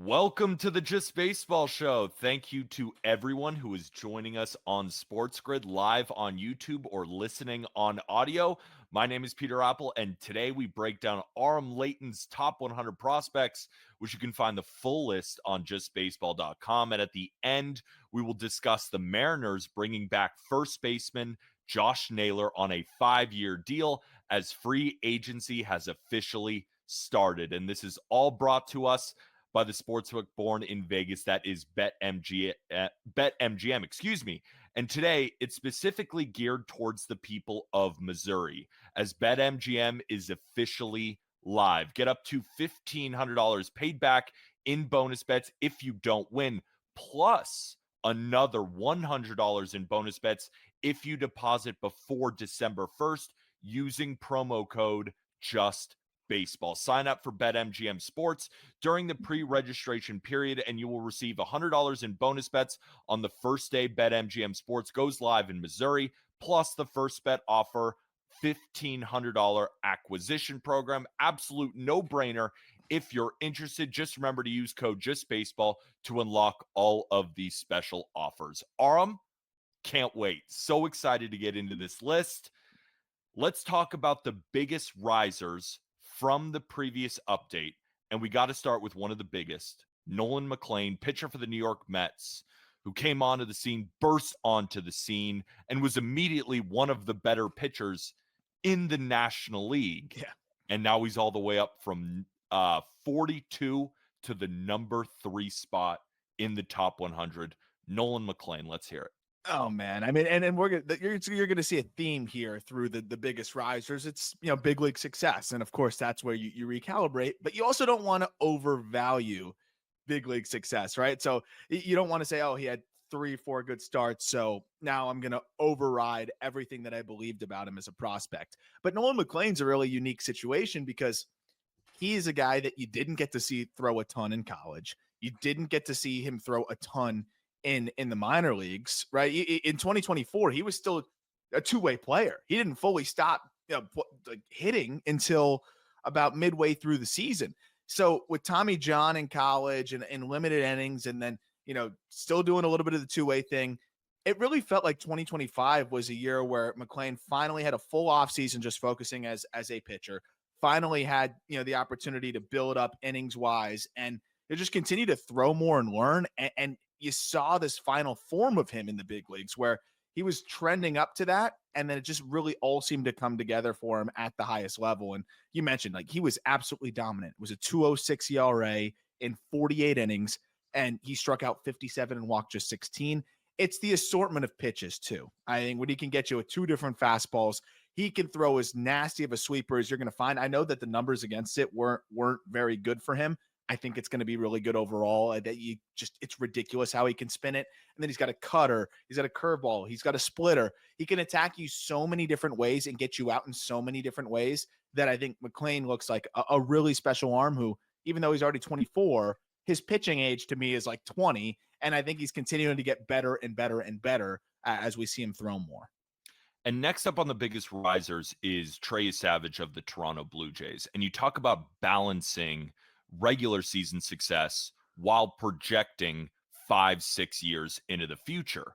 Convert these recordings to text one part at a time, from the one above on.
Welcome to the Just Baseball Show. Thank you to everyone who is joining us on SportsGrid live on YouTube or listening on audio. My name is Peter Appel, and today we break down Aram Leighton's top 100 prospects, which you can find the full list on justbaseball.com. And at the end, we will discuss the Mariners bringing back first baseman Josh Naylor on a 5-year deal as free agency has officially started. And this is all brought to us by the sportsbook born in Vegas, that is BetMGM, And today, it's specifically geared towards the people of Missouri, as BetMGM is officially live. Get up to $1,500 paid back in bonus bets if you don't win, plus another $100 in bonus bets if you deposit before December 1st using promo code JUSTBaseball. Sign up for BetMGM Sports during the pre-registration period, and you will receive $100 in bonus bets on the first day BetMGM Sports goes live in Missouri, plus the first bet offer $1,500 acquisition program. Absolute no-brainer. If you're interested, just remember to use code JustBaseball to unlock all of these special offers. Aram, can't wait. So excited to get into this list. Let's talk about the biggest risers from the previous update. And we got to start with one of the biggest, Nolan McLean, pitcher for the New York Mets, who came onto the scene, burst onto the scene, and was immediately one of the better pitchers in the National League. Yeah. And now he's all the way up from 42 to the number 3 spot in the top 100. Nolan McLean, let's hear it. Oh man, I mean, and you're going to see a theme here through the biggest risers. It's big league success, and of course that's where you recalibrate. But you also don't want to overvalue big league success, right? So you don't want to say, oh, he had 3-4 good starts, so now I'm going to override everything that I believed about him as a prospect. But Nolan McLean's a really unique situation because he is a guy that you didn't get to see throw a ton in college. You didn't get to see him throw a ton in the minor leagues, right? In 2024, he was still a two-way player. He didn't fully stop hitting until about midway through the season. So with Tommy John in college and in limited innings, and then still doing a little bit of the two-way thing, it really felt like 2025 was a year where McLean finally had a full offseason just focusing as a pitcher, finally had the opportunity to build up innings wise, and they just continue to throw more and learn. And you saw this final form of him in the big leagues where he was trending up to that. And then it just really all seemed to come together for him at the highest level. And you mentioned, he was absolutely dominant. It was a 2.06 ERA in 48 innings, and he struck out 57 and walked just 16. It's the assortment of pitches too. I think when he can get you with 2 different fastballs, he can throw as nasty of a sweeper as you're going to find. I know that the numbers against it weren't very good for him. I think it's going to be really good overall. It's ridiculous how he can spin it. And then he's got a cutter. He's got a curveball. He's got a splitter. He can attack you so many different ways and get you out in so many different ways that I think McLean looks like a really special arm who, even though he's already 24, his pitching age to me is like 20. And I think he's continuing to get better and better and better as we see him throw more. And next up on the biggest risers is Trey Savage of the Toronto Blue Jays. And you talk about balancing regular season success while projecting 5-6 years into the future.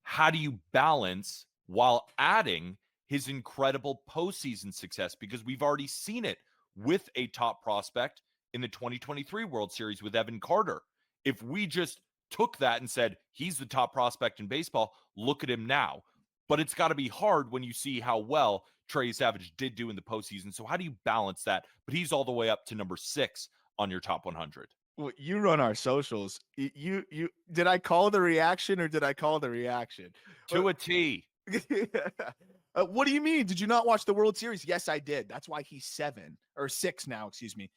How do you balance while adding his incredible postseason success? Because we've already seen it with a top prospect in the 2023 World Series with Evan Carter. If we just took that and said, he's the top prospect in baseball, look at him now. But it's got to be hard when you see how well Trey Savage did do in the postseason. So how do you balance that? But he's all the way up to number 6 on your top 100. Well, you run our socials. You did I call the reaction or did I call the reaction? To a T. What do you mean? Did you not watch the World Series? Yes, I did. That's why he's 7 or 6 now. Excuse me.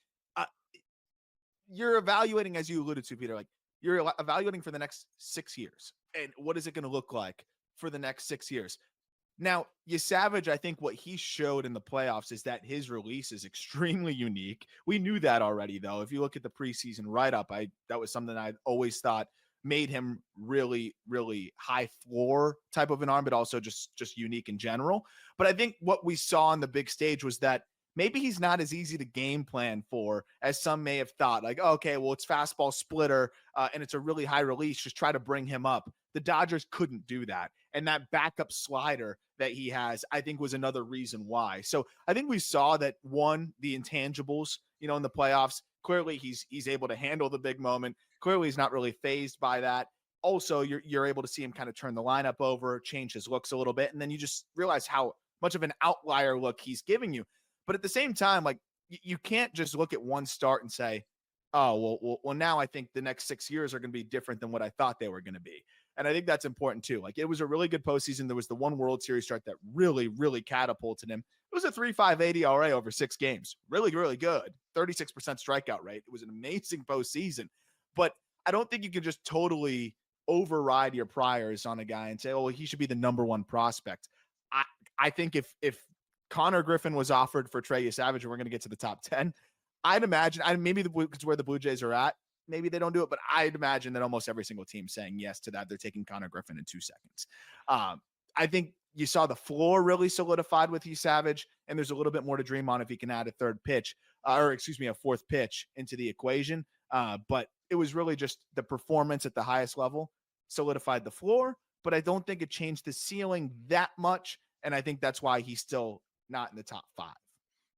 You're evaluating, as you alluded to, Peter, you're evaluating for the next 6 years. And what is it going to look like for the next 6 years? Now, Savage, I think what he showed in the playoffs is that his release is extremely unique. We knew that already, though. If you look at the preseason write-up, that was something I always thought made him really, really high floor type of an arm, but also just unique in general. But I think what we saw on the big stage was that maybe he's not as easy to game plan for as some may have thought. Like, oh, okay, well, it's fastball splitter and it's a really high release. Just try to bring him up. The Dodgers couldn't do that. And that backup slider that he has, I think, was another reason why. So I think we saw that, one, the intangibles, in the playoffs. Clearly, he's able to handle the big moment. Clearly, he's not really fazed by that. Also, you're able to see him kind of turn the lineup over, change his looks a little bit, and then you just realize how much of an outlier look he's giving you. But at the same time, like, you can't just look at one start and say, oh, well, now I think the next 6 years are going to be different than what I thought they were going to be. And I think that's important too. Like, it was a really good postseason. There was the one World Series start that really, really catapulted him. It was a 3.58 ERA over 6 games. Really, really good. 36% strikeout rate. It was an amazing postseason. But I don't think you can just totally override your priors on a guy and say, oh, well, he should be the number one prospect. I think if Connor Griffin was offered for Trey Savage, and we're going to get to the top 10, I'd imagine, maybe it's where the Blue Jays are at. Maybe they don't do it, but I'd imagine that almost every single team saying yes to that. They're taking Connor Griffin in 2 seconds. I think you saw the floor really solidified with Savage, and there's a little bit more to dream on if he can add a fourth pitch into the equation. But it was really just the performance at the highest level solidified the floor, but I don't think it changed the ceiling that much. And I think that's why he's still not in the top 5.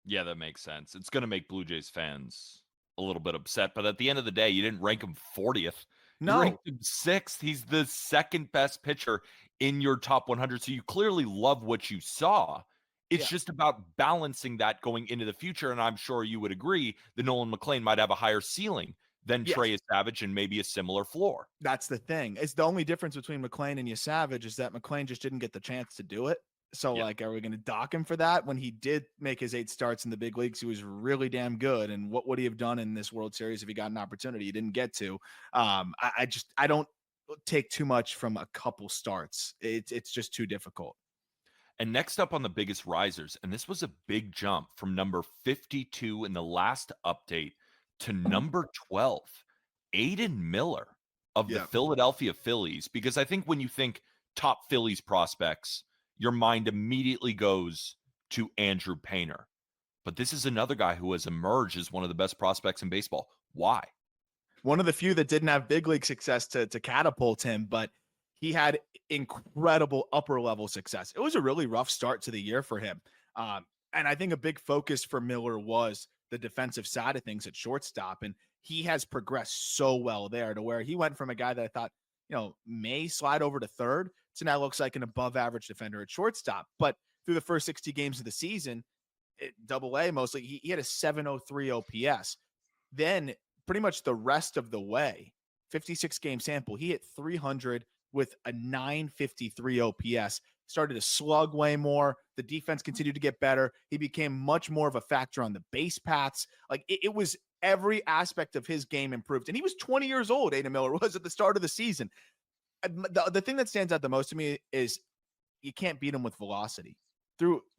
Yeah, that makes sense. It's going to make Blue Jays fans a little bit upset, but at the end of the day, you didn't rank him 40th. You ranked him 6th. He's the second best pitcher in your top 100. So you clearly love what you saw. It's just about balancing that going into the future. And I'm sure you would agree that Nolan McLean might have a higher ceiling than Trey Savage and maybe a similar floor. That's the thing. It's the only difference between McLean and Savage is that McLean just didn't get the chance to do it. So, like, are we going to dock him for that? When he did make his 8 starts in the big leagues, he was really damn good. And what would he have done in this World Series if he got an opportunity? He didn't get to. I don't take too much from a couple starts. It's just too difficult. And next up on the biggest risers, and this was a big jump from number 52 in the last update to number 12, Aiden Miller of the Philadelphia Phillies. Because I think when you think top Phillies prospects, your mind immediately goes to Andrew Painter. But this is another guy who has emerged as one of the best prospects in baseball. Why? One of the few that didn't have big league success to catapult him, but he had incredible upper level success. It was a really rough start to the year for him. And I think a big focus for Miller was the defensive side of things at shortstop. And he has progressed so well there to where he went from a guy that I thought, may slide over to third to now looks like an above average defender at shortstop. But through the first 60 games of the season, Double-A mostly, he had a 703 OPS. Then pretty much the rest of the way, 56 game sample, he hit 300 with a 953 OPS, started to slug way more. The defense continued to get better. He became much more of a factor on the base paths. Like, it was every aspect of his game improved. And he was 20 years old, Aiden Miller was at the start of the season. The thing that stands out the most to me is you can't beat him with velocity.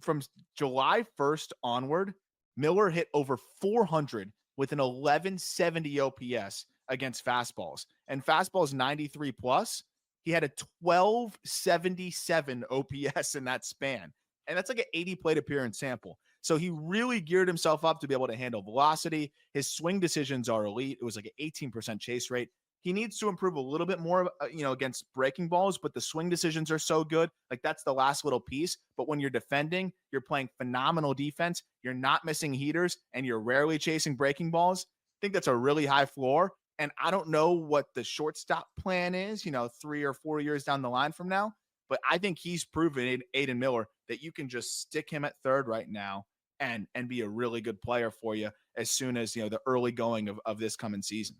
From July 1st onward, Miller hit over 400 with an 1170 OPS against fastballs. And fastballs 93 plus, he had a 1277 OPS in that span. And that's like an 80 plate appearance sample. So he really geared himself up to be able to handle velocity. His swing decisions are elite. It was like an 18% chase rate. He needs to improve a little bit more, against breaking balls, but the swing decisions are so good. Like, that's the last little piece. But when you're defending, you're playing phenomenal defense. You're not missing heaters, and you're rarely chasing breaking balls. I think that's a really high floor. And I don't know what the shortstop plan is, 3 or 4 years down the line from now. But I think he's proven, Aiden Miller, that you can just stick him at third right now and be a really good player for you as soon as, the early going of this coming season.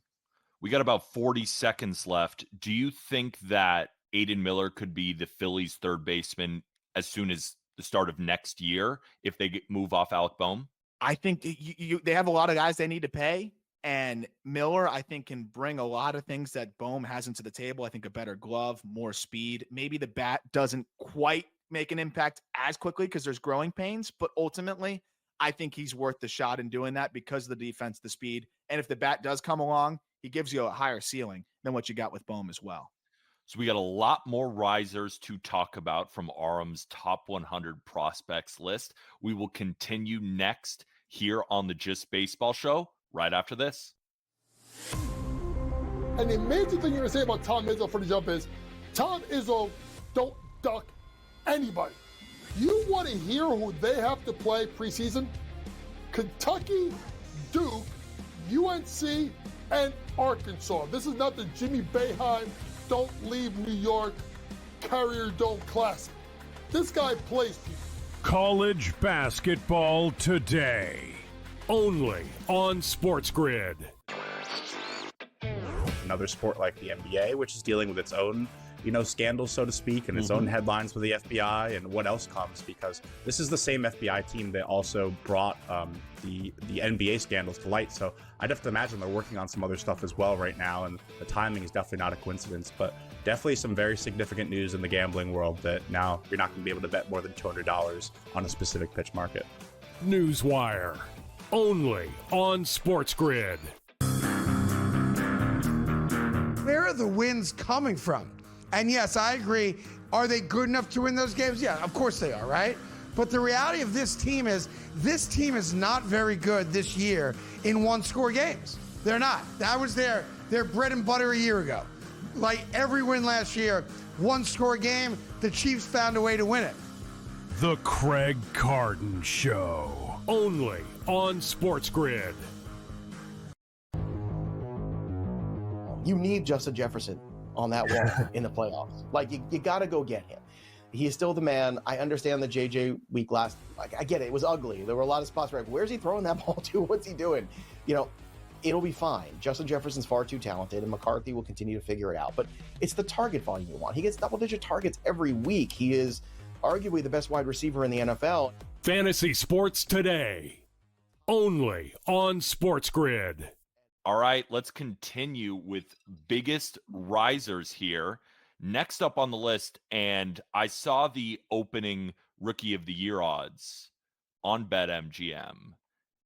We got about 40 seconds left. Do you think that Aiden Miller could be the Phillies' third baseman as soon as the start of next year if they move off Alec Boehm? I think they have a lot of guys they need to pay. And Miller, I think, can bring a lot of things that Boehm hasn't to the table. I think a better glove, more speed. Maybe the bat doesn't quite make an impact as quickly because there's growing pains. But ultimately, I think he's worth the shot in doing that because of the defense, the speed. And if the bat does come along, he gives you a higher ceiling than what you got with Boehm as well. So we got a lot more risers to talk about from Aram's top 100 prospects list. We will continue next here on the Just Baseball Show right after this. And the amazing thing you're going to say about Tom Izzo for the jump is, Tom Izzo don't duck anybody. You want to hear who they have to play preseason? Kentucky, Duke, UNC, and Arkansas. This is not the Jimmy Boeheim Don't Leave New York Carrier Dome Classic. This guy plays people. College basketball today, only on SportsGrid. Another sport like the NBA, which is dealing with its own, scandals, so to speak, and its own headlines with the FBI and what else comes, because this is the same FBI team that also brought the NBA scandals to light. So I'd have to imagine they're working on some other stuff as well right now, and the timing is definitely not a coincidence, but definitely some very significant news in the gambling world that now you're not going to be able to bet more than $200 on a specific pitch market. Newswire, only on SportsGrid. Where are the wins coming from? And yes, I agree. Are they good enough to win those games? Yeah, of course they are, right? But the reality of this team is not very good this year in one-score games. They're not. That was their bread and butter a year ago. Like every win last year, one-score game, the Chiefs found a way to win it. The Craig Carton Show, only on SportsGrid. You need Justin Jefferson on that wall in the playoffs. Like, you got to go get him. He is still the man. I understand the JJ week last. Like, I get it. It was ugly. There were a lot of spots where, where's he throwing that ball to? What's he doing? It'll be fine. Justin Jefferson's far too talented, and McCarthy will continue to figure it out. But it's the target volume you want. He gets double-digit targets every week. He is arguably the best wide receiver in the NFL. Fantasy sports today, only on SportsGrid. All right, let's continue with biggest risers here. Next up on the list, and I saw the opening Rookie of the Year odds on BetMGM,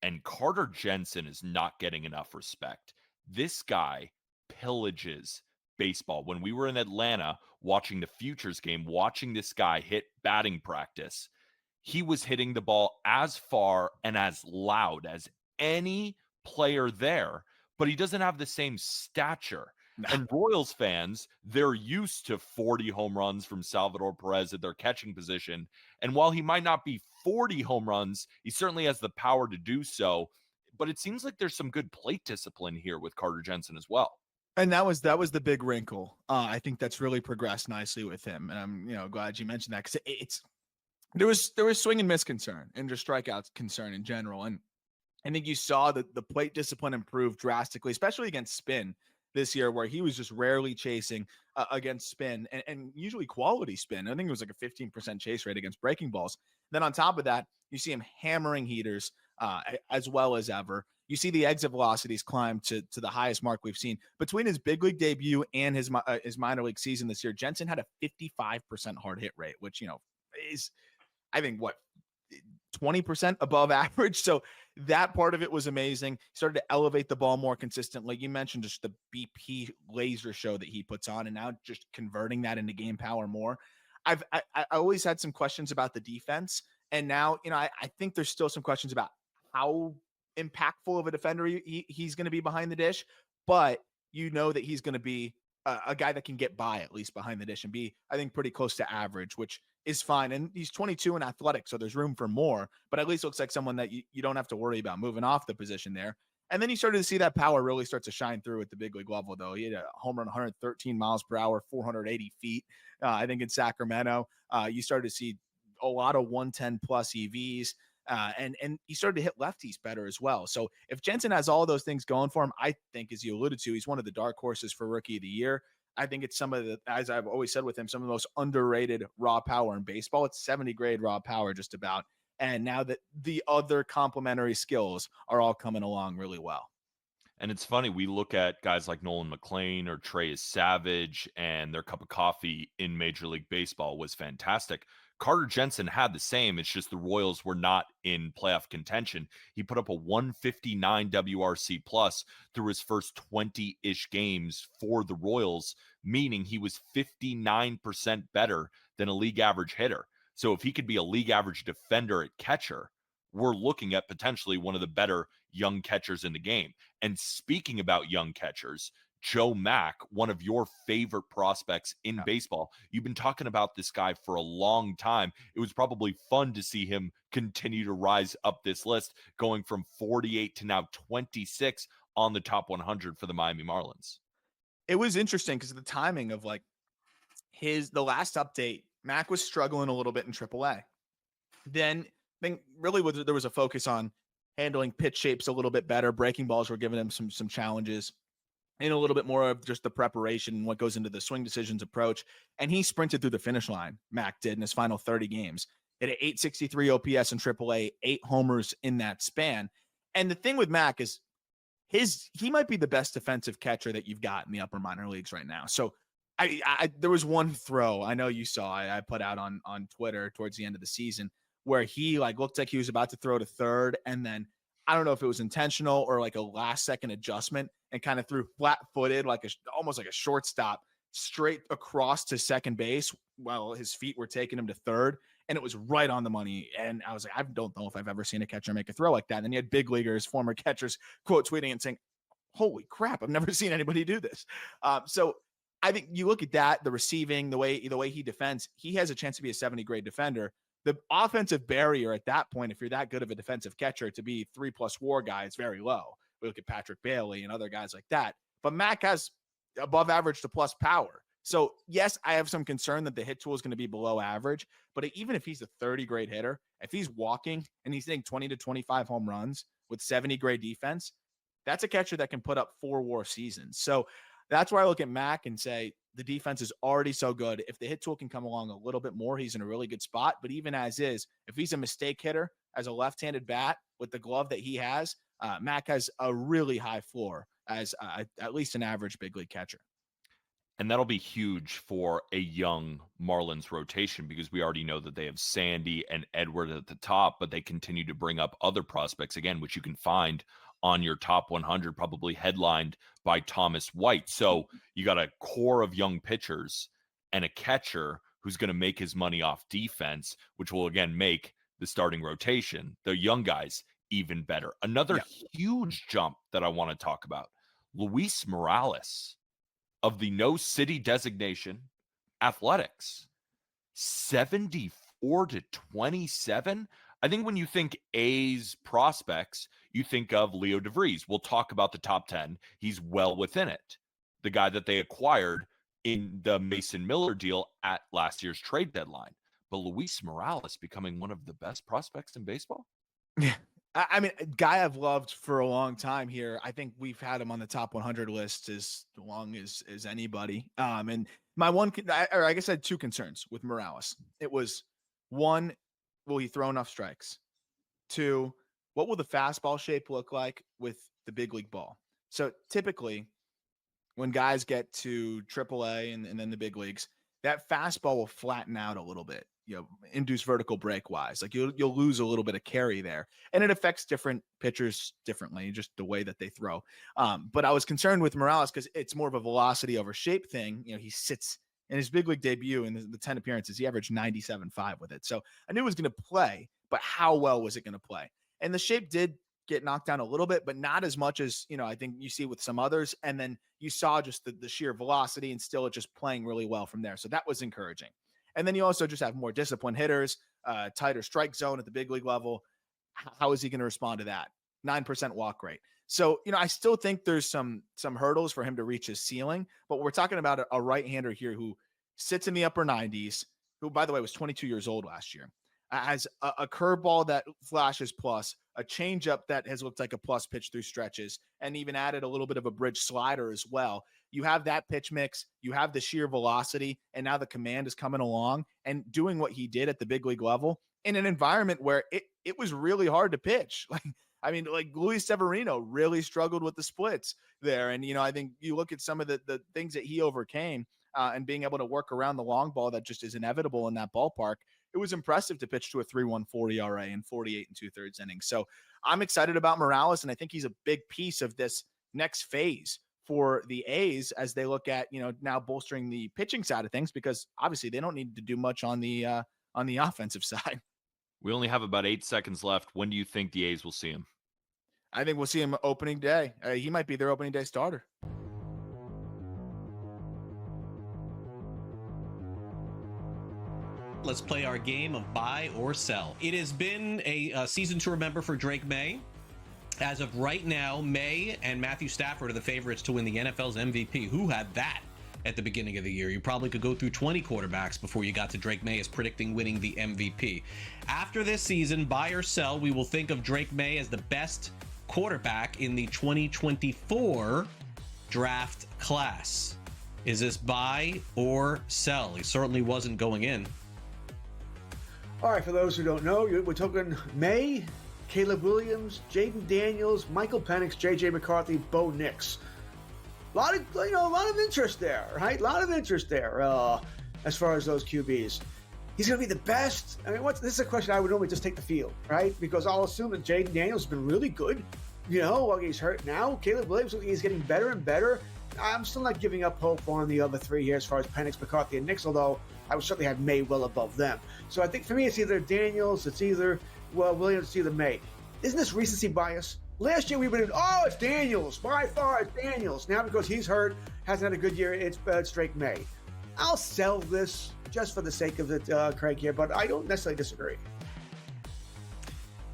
and Carter Jensen is not getting enough respect. This guy pillages baseball. When we were in Atlanta watching the Futures game, watching this guy hit batting practice, he was hitting the ball as far and as loud as any player there, but he doesn't have the same stature. No. And Royals fans, they're used to 40 home runs from Salvador Perez at their catching position. And while he might not be 40 home runs, he certainly has the power to do so. But it seems like there's some good plate discipline here with Carter Jensen as well. And that was the big wrinkle. I think that's really progressed nicely with him. And I'm glad you mentioned that, because there was swing and miss concern and just strikeouts concern in general. And I think you saw that the plate discipline improved drastically, especially against spin this year, where he was just rarely chasing against spin and usually quality spin. I think it was like a 15% chase rate against breaking balls. Then on top of that, you see him hammering heaters as well as ever. You see the exit velocities climb to the highest mark we've seen. Between his big league debut and his minor league season this year, Jensen had a 55% hard hit rate, which, is, I think, 20% above average. So that part of it was amazing. He started to elevate the ball more consistently. You mentioned just the BP laser show that he puts on, and now just converting that into game power more. I always had some questions about the defense, and now, I think there's still some questions about how impactful of a defender he's going to be behind the dish, but that he's going to be a guy that can get by at least behind the dish and be, I think, pretty close to average, which is fine. And he's 22 and athletic, so there's room for more, but at least looks like someone that you don't have to worry about moving off the position there. And then you started to see that power really start to shine through at the big league level, though. He had a home run 113 miles per hour, 480 feet, I think in Sacramento. You started to see a lot of 110 plus EVs. And he started to hit lefties better as well. So if Jensen has all those things going for him, I think, as you alluded to, he's one of the dark horses for Rookie of the Year. I think it's some of the, as I've always said with him, some of the most underrated raw power in baseball. It's 70 grade raw power just about. And now that the other complementary skills are all coming along really well. And it's funny, we look at guys like Nolan McLean or Trey Savage, and their cup of coffee in Major League Baseball was fantastic. Carter Jensen had the same. It's just the Royals were not in playoff contention. He put up a 159 WRC plus through his first 20-ish games for the Royals, meaning he was 59% better than a league average hitter. So if he could be a league average defender at catcher, we're looking at potentially one of the better young catchers in the game. And speaking about young catchers, Joe Mack, one of your favorite prospects in baseball. You've been talking about this guy for a long time. It was probably fun to see him continue to rise up this list, going from 48 to now 26 on the top 100 for the Miami Marlins. It was interesting because the timing of like the last update, Mac was struggling a little bit in AAA. Then really there was a focus on handling pitch shapes a little bit better. Breaking balls were giving him some challenges, and a little bit more of just the preparation and what goes into the swing decisions approach. And he sprinted through the finish line, Mac did, in his final 30 games. Hit an 863 OPS in AAA, 8 homers in that span. And the thing with Mac is he might be the best defensive catcher that you've got in the upper minor leagues right now. So there was one throw I know you saw I put out on Twitter towards the end of the season where he like looked like he was about to throw to third, and then I don't know if it was intentional or like a last second adjustment, and kind of threw flat-footed like almost like a shortstop straight across to second base while his feet were taking him to third, and it was right on the money. And I was like, I don't know if I've ever seen a catcher make a throw like that. And then you had big leaguers, former catchers, quote tweeting and saying, holy crap, I've never seen anybody do this. So I think you look at that, the receiving, the way he defends, he has a chance to be a 70 grade defender. The offensive barrier at that point, if you're that good of a defensive catcher, to be 3+ WAR guy is very low. We look at Patrick Bailey and other guys like that. But Mac has above average to plus power. So yes, I have some concern that the hit tool is going to be below average. But even if he's a 30 grade hitter, if he's walking and he's hitting 20 to 25 home runs with 70 grade defense, that's a catcher that can put up 4 WAR seasons. So that's where I look at Mac and say the defense is already so good. If the hit tool can come along a little bit more, he's in a really good spot. But even as is, if he's a mistake hitter as a left-handed bat with the glove that he has, Mac has a really high floor as at least an average big league catcher. And that'll be huge for a young Marlins rotation because we already know that they have Sandy and Edward at the top, but they continue to bring up other prospects, again, which you can find on your top 100, probably headlined by Thomas White. So you got a core of young pitchers and a catcher who's going to make his money off defense, which will, again, make the starting rotation, the young guys, even better. Another huge jump that I want to talk about, Luis Morales of the no city designation Athletics, 74 to 27. I think when you think A's prospects, you think of Leo DeVries. We'll talk about the top 10. He's well within it. The guy that they acquired in the Mason Miller deal at last year's trade deadline. But Luis Morales becoming one of the best prospects in baseball? Yeah. I mean, a guy I've loved for a long time here. I think we've had him on the top 100 list as long as anybody. And my I guess I had 2 concerns with Morales. It was 1, will he throw enough strikes? 2, what will the fastball shape look like with the big league ball? So typically when guys get to AAA and then the big leagues, that fastball will flatten out a little bit, induce vertical break wise. Like you'll lose a little bit of carry there, and it affects different pitchers differently, just the way that they throw. But I was concerned with Morales because it's more of a velocity over shape thing. He sits in his big league debut in the 10 appearances, he averaged 97.5 with it. So I knew it was going to play, but how well was it going to play? And the shape did get knocked down a little bit, but not as much as, I think you see with some others. And then you saw just the sheer velocity and still just playing really well from there. So that was encouraging. And then you also just have more disciplined hitters, tighter strike zone at the big league level. How is he going to respond to that? 9% walk rate. So, I still think there's some hurdles for him to reach his ceiling, but we're talking about a right-hander here who sits in the upper 90s, who, by the way, was 22 years old last year, has a curveball that flashes plus, a changeup that has looked like a plus pitch through stretches, and even added a little bit of a bridge slider as well. You have that pitch mix, you have the sheer velocity, and now the command is coming along and doing what he did at the big league level in an environment where it was really hard to pitch. Like Luis Severino really struggled with the splits there. And, I think you look at some of the things that he overcame and being able to work around the long ball that just is inevitable in that ballpark. It was impressive to pitch to a 3.14 ERA in 48 2/3 innings. So I'm excited about Morales, and I think he's a big piece of this next phase for the A's as they look at, now bolstering the pitching side of things, because obviously they don't need to do much on the offensive side. We only have about 8 seconds left. When do you think the A's will see him? I think we'll see him opening day. He might be their opening day starter. Let's play our game of buy or sell. It has been a season to remember for Drake May. As of right now, May and Matthew Stafford are the favorites to win the NFL's MVP. Who had that at the beginning of the year? You probably could go through 20 quarterbacks before you got to Drake May as predicting winning the MVP. After this season, buy or sell, we will think of Drake May as the best quarterback in the 2024 draft class. Is this buy or sell? He certainly wasn't going in. All right, for those who don't know, we're talking May, Caleb Williams, Jaden Daniels, Michael Penix, J.J. McCarthy, Bo Nix. A lot of interest there, right? A lot of interest there as far as those QBs. He's going to be the best. I mean, this is a question I would normally just take the field, right? Because I'll assume that Jaden Daniels has been really good. While he's hurt now. Caleb Williams, he's getting better and better. I'm still not giving up hope on the other three here as far as Penix, McCarthy, and Nix, although I would certainly have May well above them. So I think for me, it's either Daniels, it's either Williams, it's either May. Isn't this recency bias? Last year we would have, it's Daniels. By far, it's Daniels. Now because he's hurt, hasn't had a good year, it's Drake May. I'll sell this just for the sake of it, Craig, here, but I don't necessarily disagree.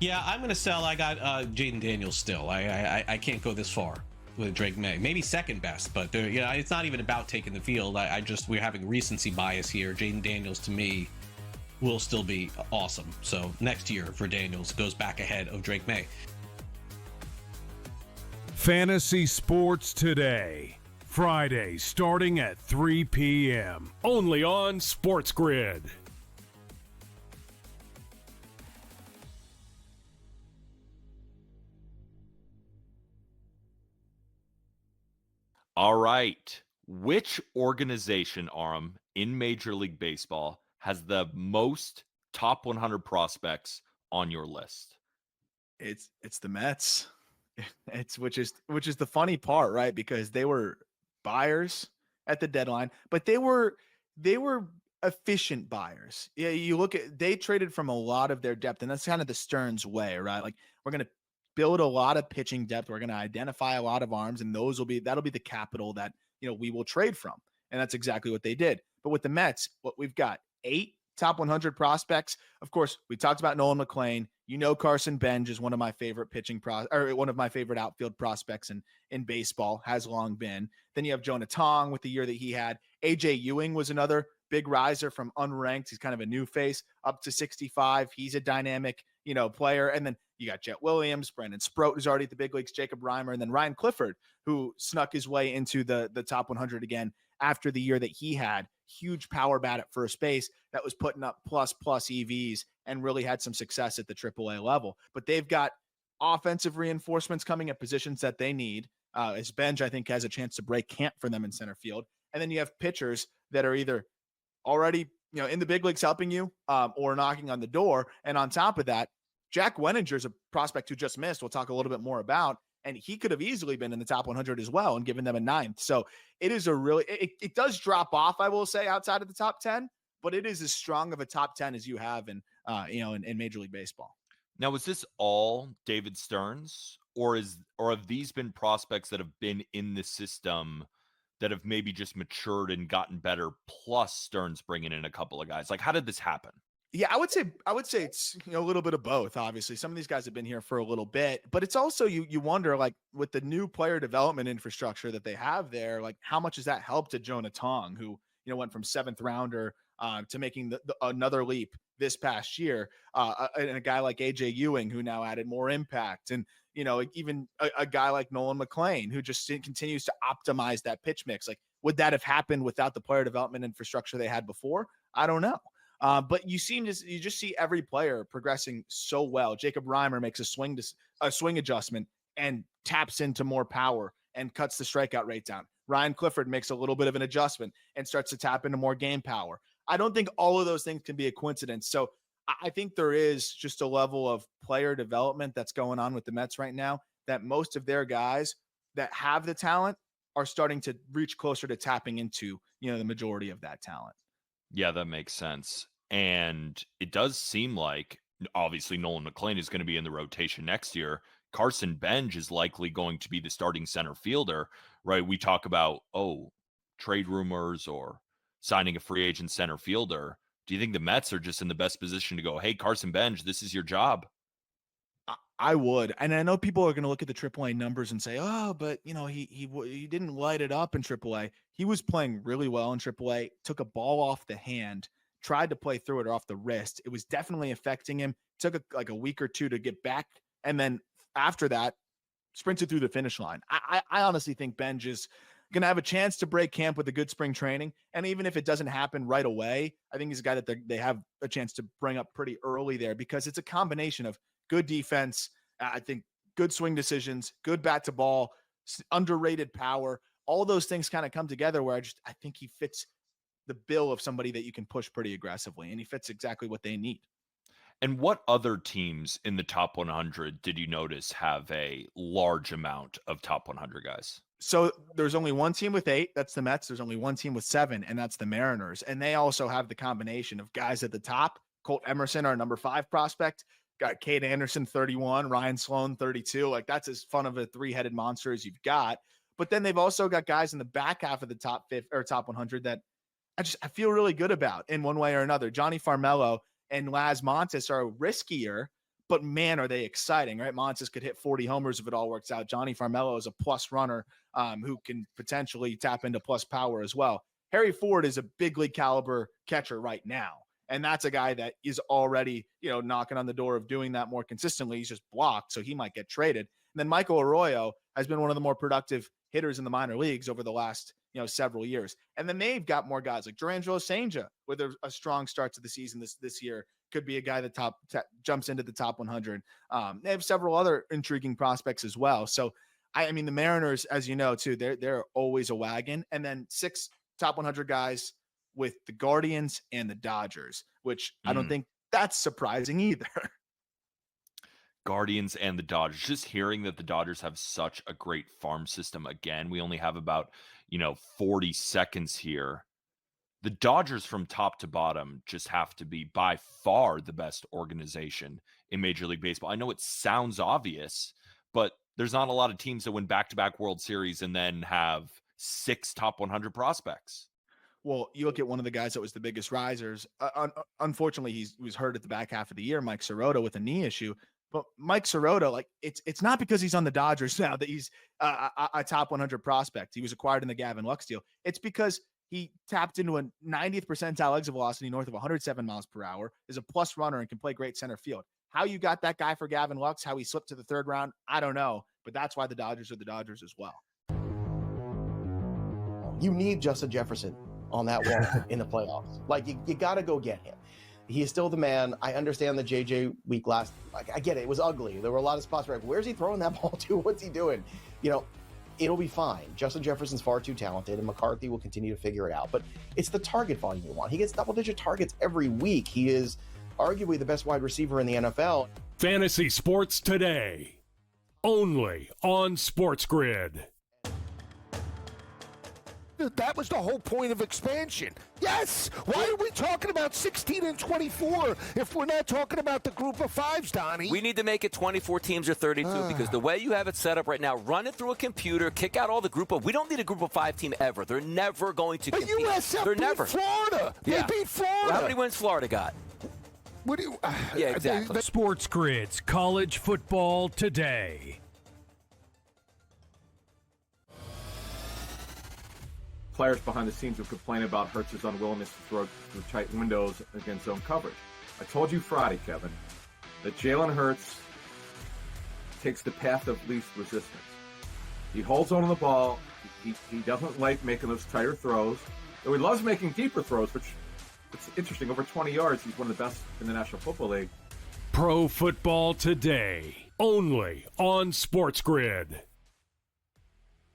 Yeah, I'm going to sell. I got Jaden Daniels still. I can't go this far with Drake May. Maybe second best, but it's not even about taking the field. We're having recency bias here. Jaden Daniels, to me, will still be awesome. So next year for Daniels goes back ahead of Drake May. Fantasy Sports Today, Friday starting at 3 p.m. only on SportsGrid. All right. Which organization, Aram, in Major League Baseball has the most top 100 prospects on your list? It's the Mets. Which is the funny part, right? Because they were buyers at the deadline, but they were efficient buyers. Yeah, you look at, they traded from a lot of their depth, and that's kind of the Stearns way, right? Like, we're going to build a lot of pitching depth. We're going to identify a lot of arms, and that'll be the capital that, we will trade from. And that's exactly what they did. But with the Mets, what we've got 8 top 100 prospects. Of course, we talked about Nolan McLean. Carson Benj is one of my favorite one of my favorite outfield prospects in baseball, has long been. Then you have Jonah Tong with the year that he had. AJ Ewing was another big riser from unranked. He's kind of a new face up to 65. He's a dynamic, player. And then you got Jet Williams, Brandon Sproat, who's already at the big leagues, Jacob Reimer, and then Ryan Clifford, who snuck his way into the top 100 again after the year that he had. Huge power bat at first base that was putting up plus EVs and really had some success at the AAA level. But they've got offensive reinforcements coming at positions that they need. As Benj, I think, has a chance to break camp for them in center field. And then you have pitchers that are either already, in the big leagues helping you or knocking on the door. And on top of that, Jack Wenninger is a prospect who just missed. We'll talk a little bit more about. And he could have easily been in the top 100 as well and given them a 9th. So it is it does drop off, I will say, outside of the top 10, but it is as strong of a top 10 as you have in Major League Baseball. Now, is this all David Stearns, or have these been prospects that have been in the system that have maybe just matured and gotten better, plus Stearns bringing in a couple of guys? Like, how did this happen? Yeah, I would say it's a little bit of both. Obviously, some of these guys have been here for a little bit, but it's also you wonder, like, with the new player development infrastructure that they have there, like, how much has that helped to Jonah Tong, who went from 7th rounder to making another leap this past year, and a guy like AJ Ewing, who now added more impact, and even a guy like Nolan McLean, who just continues to optimize that pitch mix. Like, would that have happened without the player development infrastructure they had before? I don't know. But you just see every player progressing so well. Jacob Reimer makes a swing adjustment and taps into more power and cuts the strikeout rate down. Ryan Clifford makes a little bit of an adjustment and starts to tap into more game power. I don't think all of those things can be a coincidence. So I think there is just a level of player development that's going on with the Mets right now that most of their guys that have the talent are starting to reach closer to tapping into, the majority of that talent. Yeah, that makes sense. And it does seem like obviously Nolan McClain is going to be in the rotation next year. Carson Benj is likely going to be the starting center fielder, right? We talk about, trade rumors or signing a free agent center fielder. Do you think the Mets are just in the best position to go, hey, Carson Benj, this is your job? I would. And I know people are going to look at the AAA numbers and say, oh, but he didn't light it up in AAA. He was playing really well in AAA, took a ball off the hand, tried to play through it or off the wrist. It was definitely affecting him. Took a week or two to get back. And then after that, sprinted through the finish line. I honestly think Benj is going to have a chance to break camp with a good spring training. And even if it doesn't happen right away, I think he's a guy that they have a chance to bring up pretty early there, because it's a combination of good defense, I think good swing decisions, good bat to ball, underrated power. All those things kind of come together where I think he fits the bill of somebody that you can push pretty aggressively, and he fits exactly what they need. And what other teams in the top 100 did you notice have a large amount of top 100 guys? So there's only one team with 8. That's the Mets. There's only one team with 7, and that's the Mariners. And they also have the combination of guys at the top. Colt Emerson, our number 5 prospect. Got Cade Anderson, 31. Ryan Sloan, 32. Like, that's as fun of a 3-headed monster as you've got. But then they've also got guys in the back half of the top 100 that I feel really good about in one way or another. Johnny Farmelo and Laz Montes are riskier, but man, are they exciting, right? Montes could hit 40 homers if it all works out. Johnny Farmelo is a plus runner who can potentially tap into plus power as well. Harry Ford is a big league caliber catcher right now. And that's a guy that is already, knocking on the door of doing that more consistently. He's just blocked, so he might get traded. And then Michael Arroyo has been one of the more productive hitters in the minor leagues over the last, several years. And then they've got more guys like Durangelo Senja with a strong start to the season this year. Could be a guy that jumps into the top 100. They have several other intriguing prospects as well. So, I mean, the Mariners, as you know, too, they're always a wagon. And then 6 top 100 guys with the Guardians and the Dodgers, which I don't think that's surprising either. Guardians and the Dodgers. Just hearing that the Dodgers have such a great farm system. Again, we only have about, 40 seconds here. The Dodgers from top to bottom just have to be by far the best organization in Major League Baseball. I know it sounds obvious, but there's not a lot of teams that win back-to-back World Series and then have 6 top 100 prospects. Well, you look at one of the guys that was the biggest risers. Unfortunately, he was hurt at the back half of the year, Mike Sirota, with a knee issue. But Mike Sirota, like, it's not because he's on the Dodgers now that he's a top 100 prospect. He was acquired in the Gavin Lux deal. It's because he tapped into a 90th percentile exit velocity north of 107 miles per hour, is a plus runner, and can play great center field. How you got that guy for Gavin Lux, how he slipped to the 3rd round, I don't know. But that's why the Dodgers are the Dodgers as well. You need Justin Jefferson on that wall in the playoffs. Like, you got to go get him. He is still the man. I understand the JJ week last. Like, I get it. It was ugly. There were a lot of spots where, where's he throwing that ball to? What's he doing? It'll be fine. Justin Jefferson's far too talented, and McCarthy will continue to figure it out. But it's the target volume you want. He gets double-digit targets every week. He is arguably the best wide receiver in the NFL. Fantasy Sports Today, only on SportsGrid. That was the whole point of expansion. Yes! Why are we talking about 16 and 24 if we're not talking about the group of 5s, Donnie? We need to make it 24 teams or 32 because the way you have it set up right now, run it through a computer, kick out all the group of... We don't need a group of 5 team ever. They're never going to compete. But USF They're beat never. Florida. Yeah. They beat Florida. Well, how many wins Florida got? What do you... Yeah, exactly. SportsGrid's College Football Today. Players behind the scenes will complain about Hurts's unwillingness to throw through tight windows against zone coverage. I told you Friday, Kevin, that Jalen Hurts takes the path of least resistance. He holds on to the ball. He doesn't like making those tighter throws. Though he loves making deeper throws, which it's interesting. Over 20 yards, he's one of the best in the National Football League. Pro Football Today, only on SportsGrid.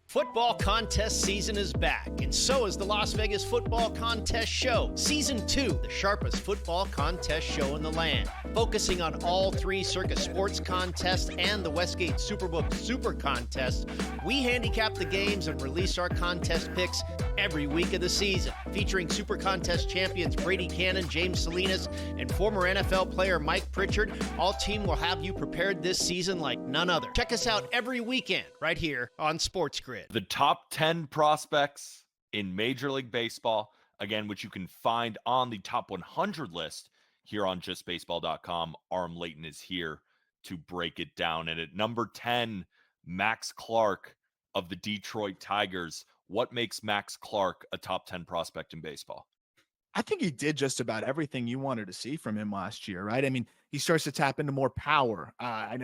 Football contest season is back, and so is the Las Vegas Football Contest Show. Season 2, the sharpest football contest show in the land. Focusing on all 3 Circus Sports contests and the Westgate Superbook Super Contest, we handicap the games and release our contest picks every week of the season. Featuring Super Contest champions Brady Cannon, James Salinas, and former NFL player Mike Pritchard, All Team will have you prepared this season like none other. Check us out every weekend right here on SportsGrid. The top 10 prospects in Major League Baseball, again, which you can find on the top 100 list here on justbaseball.com. Aram Leighton is here to break it down. And at number 10, Max Clark of the Detroit Tigers. What makes Max Clark a top 10 prospect in baseball? I think he did just about everything you wanted to see from him last year, right? I mean, he starts to tap into more power. I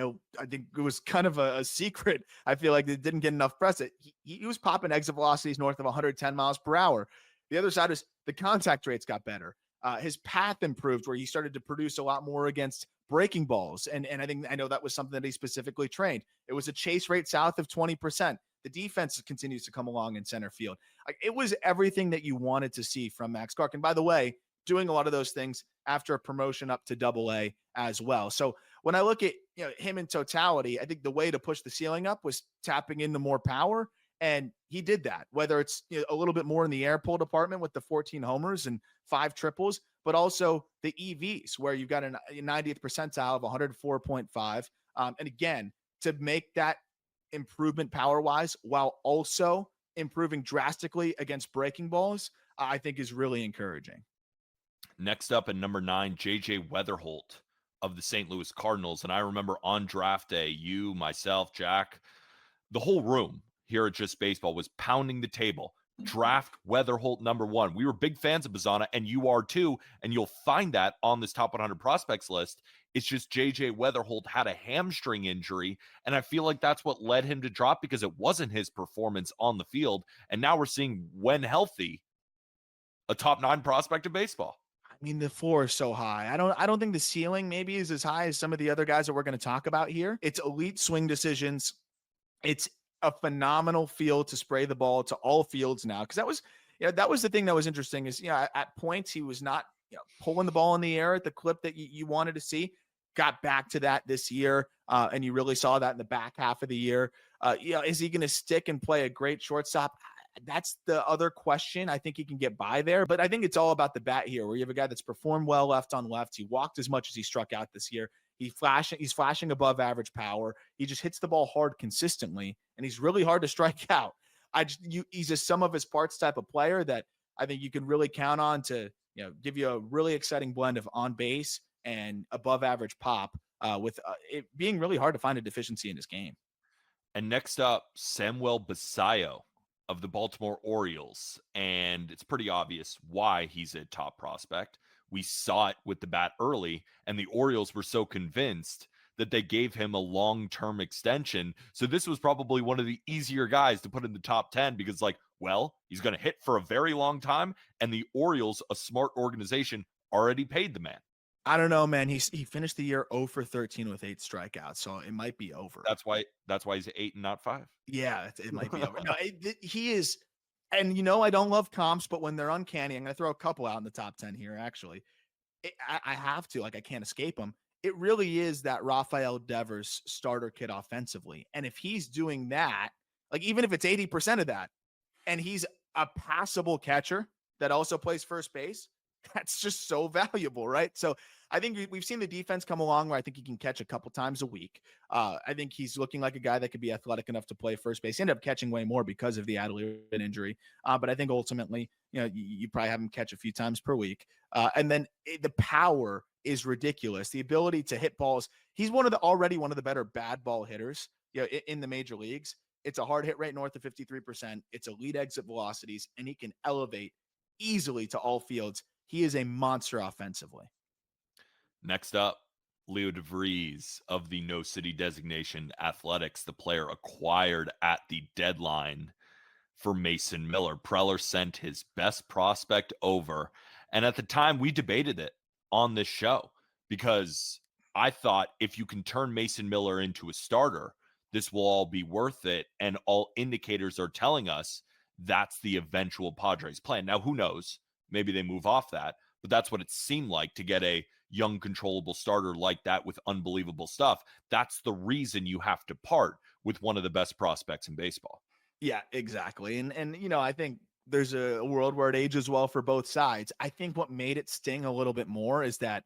think it was kind of a secret. I feel like it didn't get enough press. He was popping exit velocities north of 110 miles per hour. The other side is the contact rates got better. His path improved where he started to produce a lot more against breaking balls. And I know that was something that he specifically trained. It was a chase rate south of 20%. The defense continues to come along in center field. It was everything that you wanted to see from Max Clark. And by the way, doing a lot of those things after a promotion up to Double-A as well. So when I look at him in totality, I think the way to push the ceiling up was tapping into more power. And he did that, whether it's a little bit more in the air pull department with the 14 homers and 5 triples, but also the EVs where you've got a 90th percentile of 104.5. And again, to make that improvement power-wise while also improving drastically against breaking balls, I think is really encouraging. Next up at number 9, J.J. Weatherholt of the St. Louis Cardinals. And I remember on draft day, you, myself, Jack, the whole room here at Just Baseball was pounding the table. Draft Weatherholt number 1. We were big fans of Bazana, and you are too, and you'll find that on this top 100 prospects list. It's just J.J. Weatherholt had a hamstring injury, and I feel like that's what led him to drop because it wasn't his performance on the field. And now we're seeing, when healthy, a top 9 prospect of baseball. I mean, the floor is so high. I don't think the ceiling maybe is as high as some of the other guys that we're going to talk about here. It's elite swing decisions. It's a phenomenal field to spray the ball to all fields now. Cause that was the thing that was interesting is, at points he was not, pulling the ball in the air at the clip that you wanted to see. Got back to that this year. And you really saw that in the back half of the year. Is he going to stick and play a great shortstop? That's the other question. I think he can get by there, but I think it's all about the bat here where you have a guy that's performed well left on left. He walked as much as he struck out this year. He's flashing above average power. He just hits the ball hard consistently, and he's really hard to strike out. He's a sum of his parts type of player that I think you can really count on to give you a really exciting blend of on base and above average pop with it being really hard to find a deficiency in his game. And next up, Samuel Basallo of the Baltimore Orioles. And it's pretty obvious why he's a top prospect. We saw it with the bat early, and the Orioles were so convinced that they gave him a long-term extension. So this was probably one of the easier guys to put in the top 10 because he's going to hit for a very long time. And the Orioles, a smart organization, already paid the man. I don't know, man. He finished the year 0 for 13 with 8 strikeouts, so it might be over. That's why he's 8 and not 5. Yeah, it might be over. No, he is, and I don't love comps, but when they're uncanny, I'm going to throw a couple out in the top 10 here. Actually, I have to. I can't escape them. It really is that Rafael Devers starter kit offensively, and if he's doing that, even if it's 80% of that, and he's a passable catcher that also plays first base. That's just so valuable, right? So I think we've seen the defense come along where I think he can catch a couple times a week. I think he's looking like a guy that could be athletic enough to play first base. He ended up catching way more because of the Adler injury. But I think ultimately, you probably have him catch a few times per week. And then the power is ridiculous. The ability to hit balls. He's already one of the better bad ball hitters, in the major leagues. It's a hard hit rate north of 53%. It's elite exit velocities, and he can elevate easily to all fields. He is a monster offensively. Next up, Leo DeVries of the No City designation Athletics, the player acquired at the deadline for Mason Miller. Preller sent his best prospect over. And at the time, we debated it on this show because I thought if you can turn Mason Miller into a starter, this will all be worth it. And all indicators are telling us that's the eventual Padres plan. Now, who knows? Maybe they move off that, but that's what it seemed like to get a young, controllable starter like that with unbelievable stuff. That's the reason you have to part with one of the best prospects in baseball. Yeah, exactly. And I think there's a world where it ages well for both sides. I think what made it sting a little bit more is that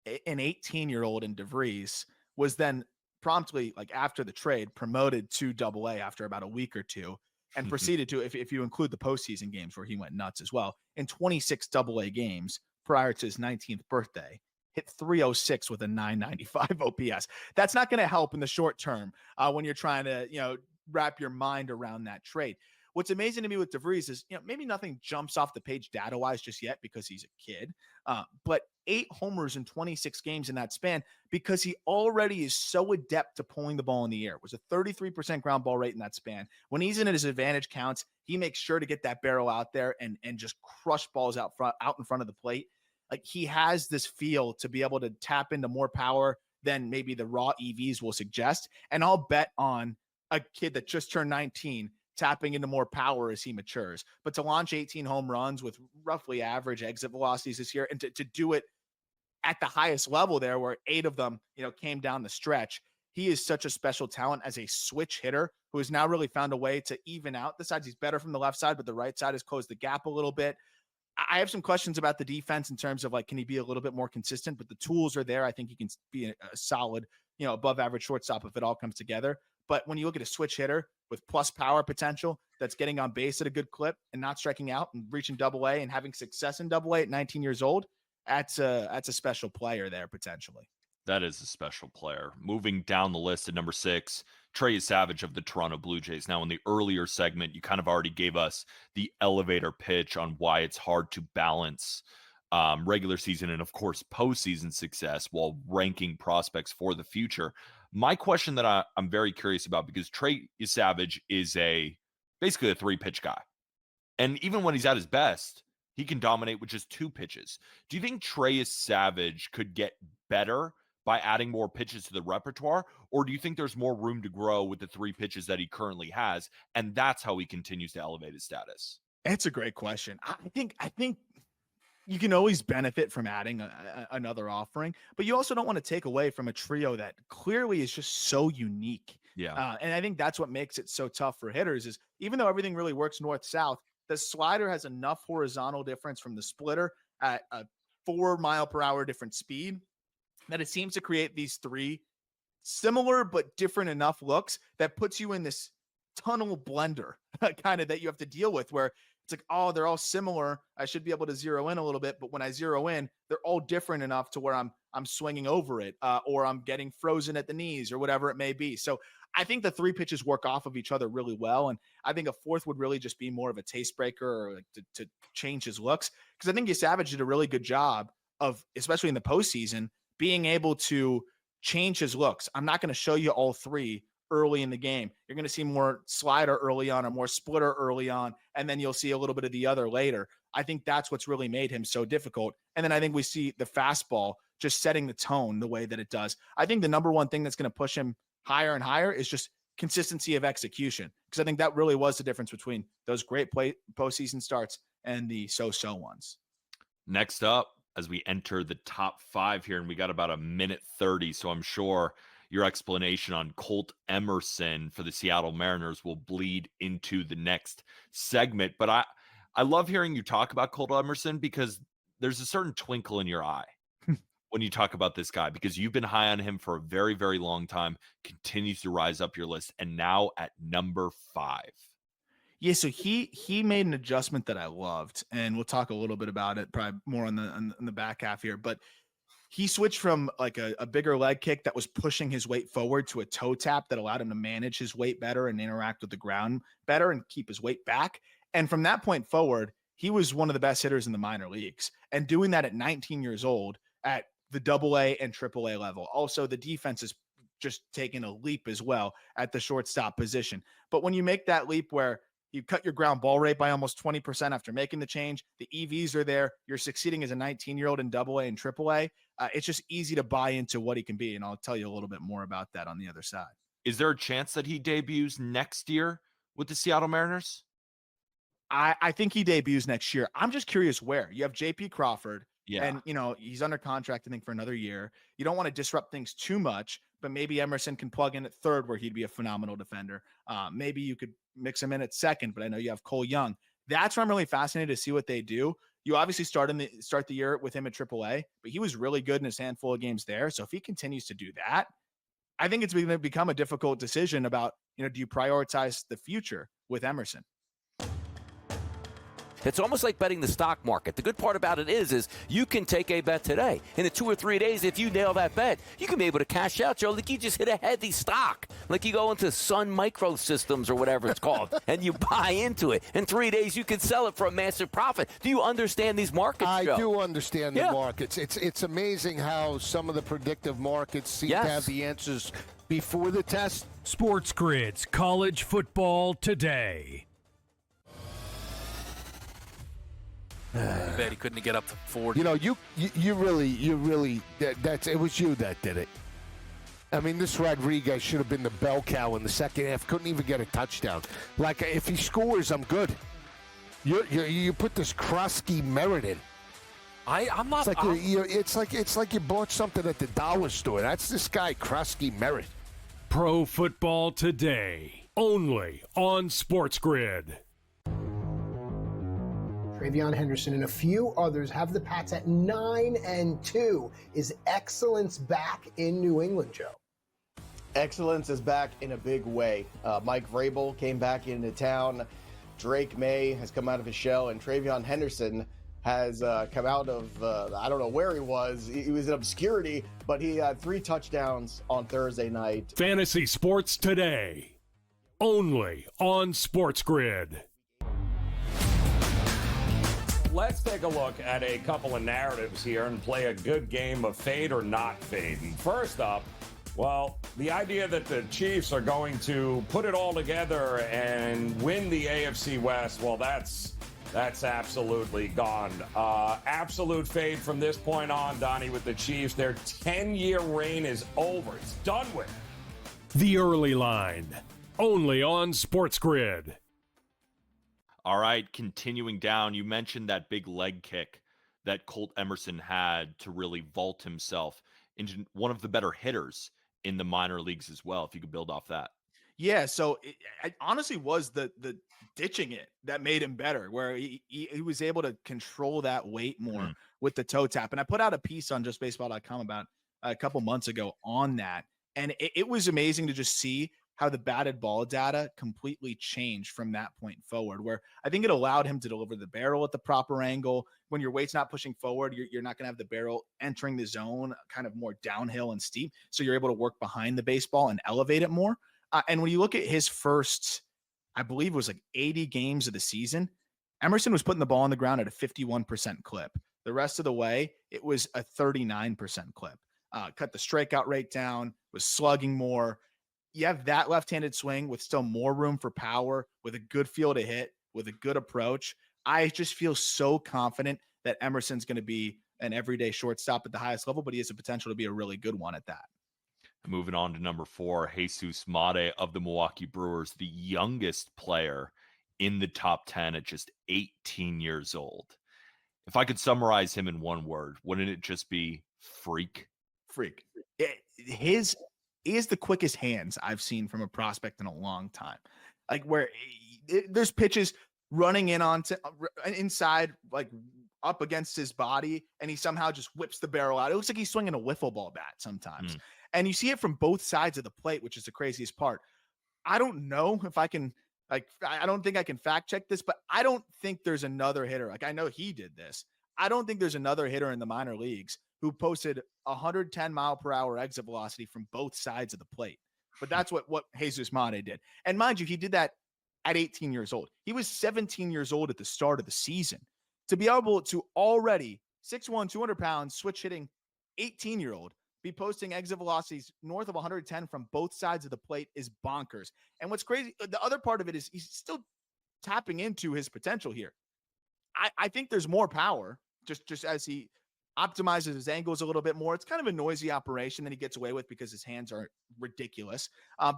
an 18-year-old in DeVries was then promptly, like after the trade, promoted to AA after about a week or two, and proceeded to, if you include the postseason games where he went nuts as well, in 26 AA games prior to his 19th birthday, hit 306 with a 995 OPS. That's not going to help in the short term when you're trying to, wrap your mind around that trade. What's amazing to me with DeVries is, maybe nothing jumps off the page data-wise just yet because he's a kid, but 8 homers in 26 games in that span because he already is so adept to pulling the ball in the air. It was a 33% ground ball rate in that span. When he's in his advantage counts, he makes sure to get that barrel out there and just crush balls out in front of the plate. Like, he has this feel to be able to tap into more power than maybe the raw EVs will suggest. And I'll bet on a kid that just turned 19 tapping into more power as he matures. But to launch 18 home runs with roughly average exit velocities this year, and to do it at the highest level there, where 8 of them, came down the stretch, he is such a special talent as a switch hitter who has now really found a way to even out the sides. He's better from the left side, but the right side has closed the gap a little bit. I have some questions about the defense in terms of, like, can he be a little bit more consistent? But the tools are there. I think he can be a solid, above average shortstop if it all comes together. But when you look at a switch hitter with plus power potential that's getting on base at a good clip and not striking out and reaching AA and having success in AA at 19 years old, that's a special player there potentially. That is a special player. Moving down the list at number 6, Trey Savage of the Toronto Blue Jays. Now, in the earlier segment, you kind of already gave us the elevator pitch on why it's hard to balance regular season and, of course, postseason success while ranking prospects for the future. My question that I'm very curious about, because Trey Savage is basically a 3-pitch guy. And even when he's at his best, he can dominate with just 2 pitches. Do you think Trey Savage could get better by adding more pitches to the repertoire? Or do you think there's more room to grow with the 3 pitches that he currently has, and that's how he continues to elevate his status? It's a great question. I think you can always benefit from adding another offering, but you also don't want to take away from a trio that clearly is just so unique. Yeah. And I think that's what makes it so tough for hitters is, even though everything really works north-south, the slider has enough horizontal difference from the splitter at a 4-mile-per-hour different speed that it seems to create these 3 similar but different enough looks that puts you in this tunnel blender kind of that you have to deal with, where it's like, oh, they're all similar. I should be able to zero in a little bit, but when I zero in, they're all different enough to where I'm swinging over it, or I'm getting frozen at the knees, or whatever it may be. So I think the 3 pitches work off of each other really well, and I think a 4th would really just be more of a taste breaker, or like to change his looks, because I think Savage did a really good job of, especially in the postseason, being able to change his looks. I'm not going to show you all 3 early in the game. You're going to see more slider early on or more splitter early on, and then you'll see a little bit of the other later. I think that's what's really made him so difficult. And then I think we see the fastball just setting the tone the way that it does. I think the number one thing that's going to push him higher and higher is just consistency of execution, because I think that really was the difference between those great postseason starts and the so-so ones. Next up, as we enter the top 5 here, and we got about a minute 30, so I'm sure your explanation on Colt Emerson for the Seattle Mariners will bleed into the next segment. But I love hearing you talk about Colt Emerson, because there's a certain twinkle in your eye when you talk about this guy, because you've been high on him for a very, very long time, continues to rise up your list, and now at number 5. Yeah, so he made an adjustment that I loved, and we'll talk a little bit about it probably more on the back half here, but he switched from like a bigger leg kick that was pushing his weight forward to a toe tap that allowed him to manage his weight better and interact with the ground better and keep his weight back. And from that point forward, he was one of the best hitters in the minor leagues, and doing that at 19 years old at the AA and AAA level. Also, the defense is just taking a leap as well at the shortstop position. But when you make that leap where you cut your ground ball rate by almost 20% after making the change, the EVs are there, you're succeeding as a 19-year-old in AA and AAA, it's just easy to buy into what he can be, and I'll tell you a little bit more about that on the other side. Is there a chance that he debuts next year with the Seattle Mariners? I think he debuts next year. I'm just curious where. You have J.P. Crawford, and he's under contract, I think, for another year. You don't want to disrupt things too much, but maybe Emerson can plug in at third where he'd be a phenomenal defender. Maybe you could mix him in at second, but I know you have Cole Young. That's where I'm really fascinated to see what they do. You obviously start the year with him at AAA, but he was really good in his handful of games there. So if he continues to do that, I think it's going to become a difficult decision about, do you prioritize the future with Emerson? It's almost like betting the stock market. The good part about it is you can take a bet today. In the 2 or 3 days, if you nail that bet, you can be able to cash out, Joe. Like you just hit a heavy stock. Like you go into Sun Microsystems or whatever it's called, and you buy into it. In 3 days, you can sell it for a massive profit. Do you understand these markets, Joe? I do understand the markets. It's amazing how some of the predictive markets seem to have the answers before the test. SportsGrid's College Football Today. I bet he couldn't get up to 40. You really, it was you that did it. I mean, this Rodriguez should have been the bell cow in the second half. Couldn't even get a touchdown. Like, if he scores, I'm good. You put this Krusky Merritt in. I'm not. It's like you bought something at the dollar store. That's this guy, Krusky Merritt. Pro Football Today, only on SportsGrid. Travion Henderson and a few others have the Pats at 9-2. Is excellence back in New England, Joe? Excellence is back in a big way. Mike Vrabel came back into town. Drake May has come out of his shell, and Travion Henderson has come out of, I don't know where he was. He was in obscurity, but he had 3 touchdowns on Thursday night. Fantasy Sports Today, only on SportsGrid. Let's take a look at a couple of narratives here and play a good game of fade or not fade. And first up, well, the idea that the Chiefs are going to put it all together and win the AFC West, well, that's absolutely gone. Absolute fade from this point on, Donnie, with the Chiefs. Their 10-year reign is over. It's done with. The Early Line, only on SportsGrid. All right, continuing down, you mentioned that big leg kick that Colt Emerson had to really vault himself into one of the better hitters in the minor leagues as well, if you could build off that. Yeah, so it honestly was the ditching it that made him better, where he was able to control that weight more with the toe tap. And I put out a piece on justbaseball.com about a couple months ago on that, and it was amazing to just see how the batted ball data completely changed from that point forward, where I think it allowed him to deliver the barrel at the proper angle. When your weight's not pushing forward, you're not going to have the barrel entering the zone kind of more downhill and steep. So you're able to work behind the baseball and elevate it more. And when you look at his first, I believe it was like 80 games of the season, Emerson was putting the ball on the ground at a 51% clip. The rest of the way, it was a 39% clip. Cut the strikeout rate down, was slugging more. You have that left-handed swing with still more room for power, with a good feel to hit, with a good approach. I just feel so confident that Emerson's going to be an everyday shortstop at the highest level, but he has the potential to be a really good one at that. Moving on to number 4, Jesus Mate of the Milwaukee Brewers, the youngest player in the top 10 at just 18 years old. If I could summarize him in one word, wouldn't it just be freak? Freak. He is the quickest hands I've seen from a prospect in a long time. Like where there's pitches running in onto inside, like up against his body, and he somehow just whips the barrel out. It looks like he's swinging a wiffle ball bat sometimes. And you see it from both sides of the plate, which is the craziest part. I don't know if I can, I don't think I can fact check this, but I don't think there's another hitter. Like I know he did this. I don't think there's another hitter in the minor leagues who posted 110 mile per hour exit velocity from both sides of the plate. But that's what Jesus Mate did. And mind you, he did that at 18 years old. He was 17 years old at the start of the season. To be able to already 6'1", 200 pounds, switch hitting 18-year-old, be posting exit velocities north of 110 from both sides of the plate is bonkers. And what's crazy, the other part of it is he's still tapping into his potential here. I think there's more power just as he optimizes his angles a little bit more. It's kind of a noisy operation that he gets away with because his hands are ridiculous.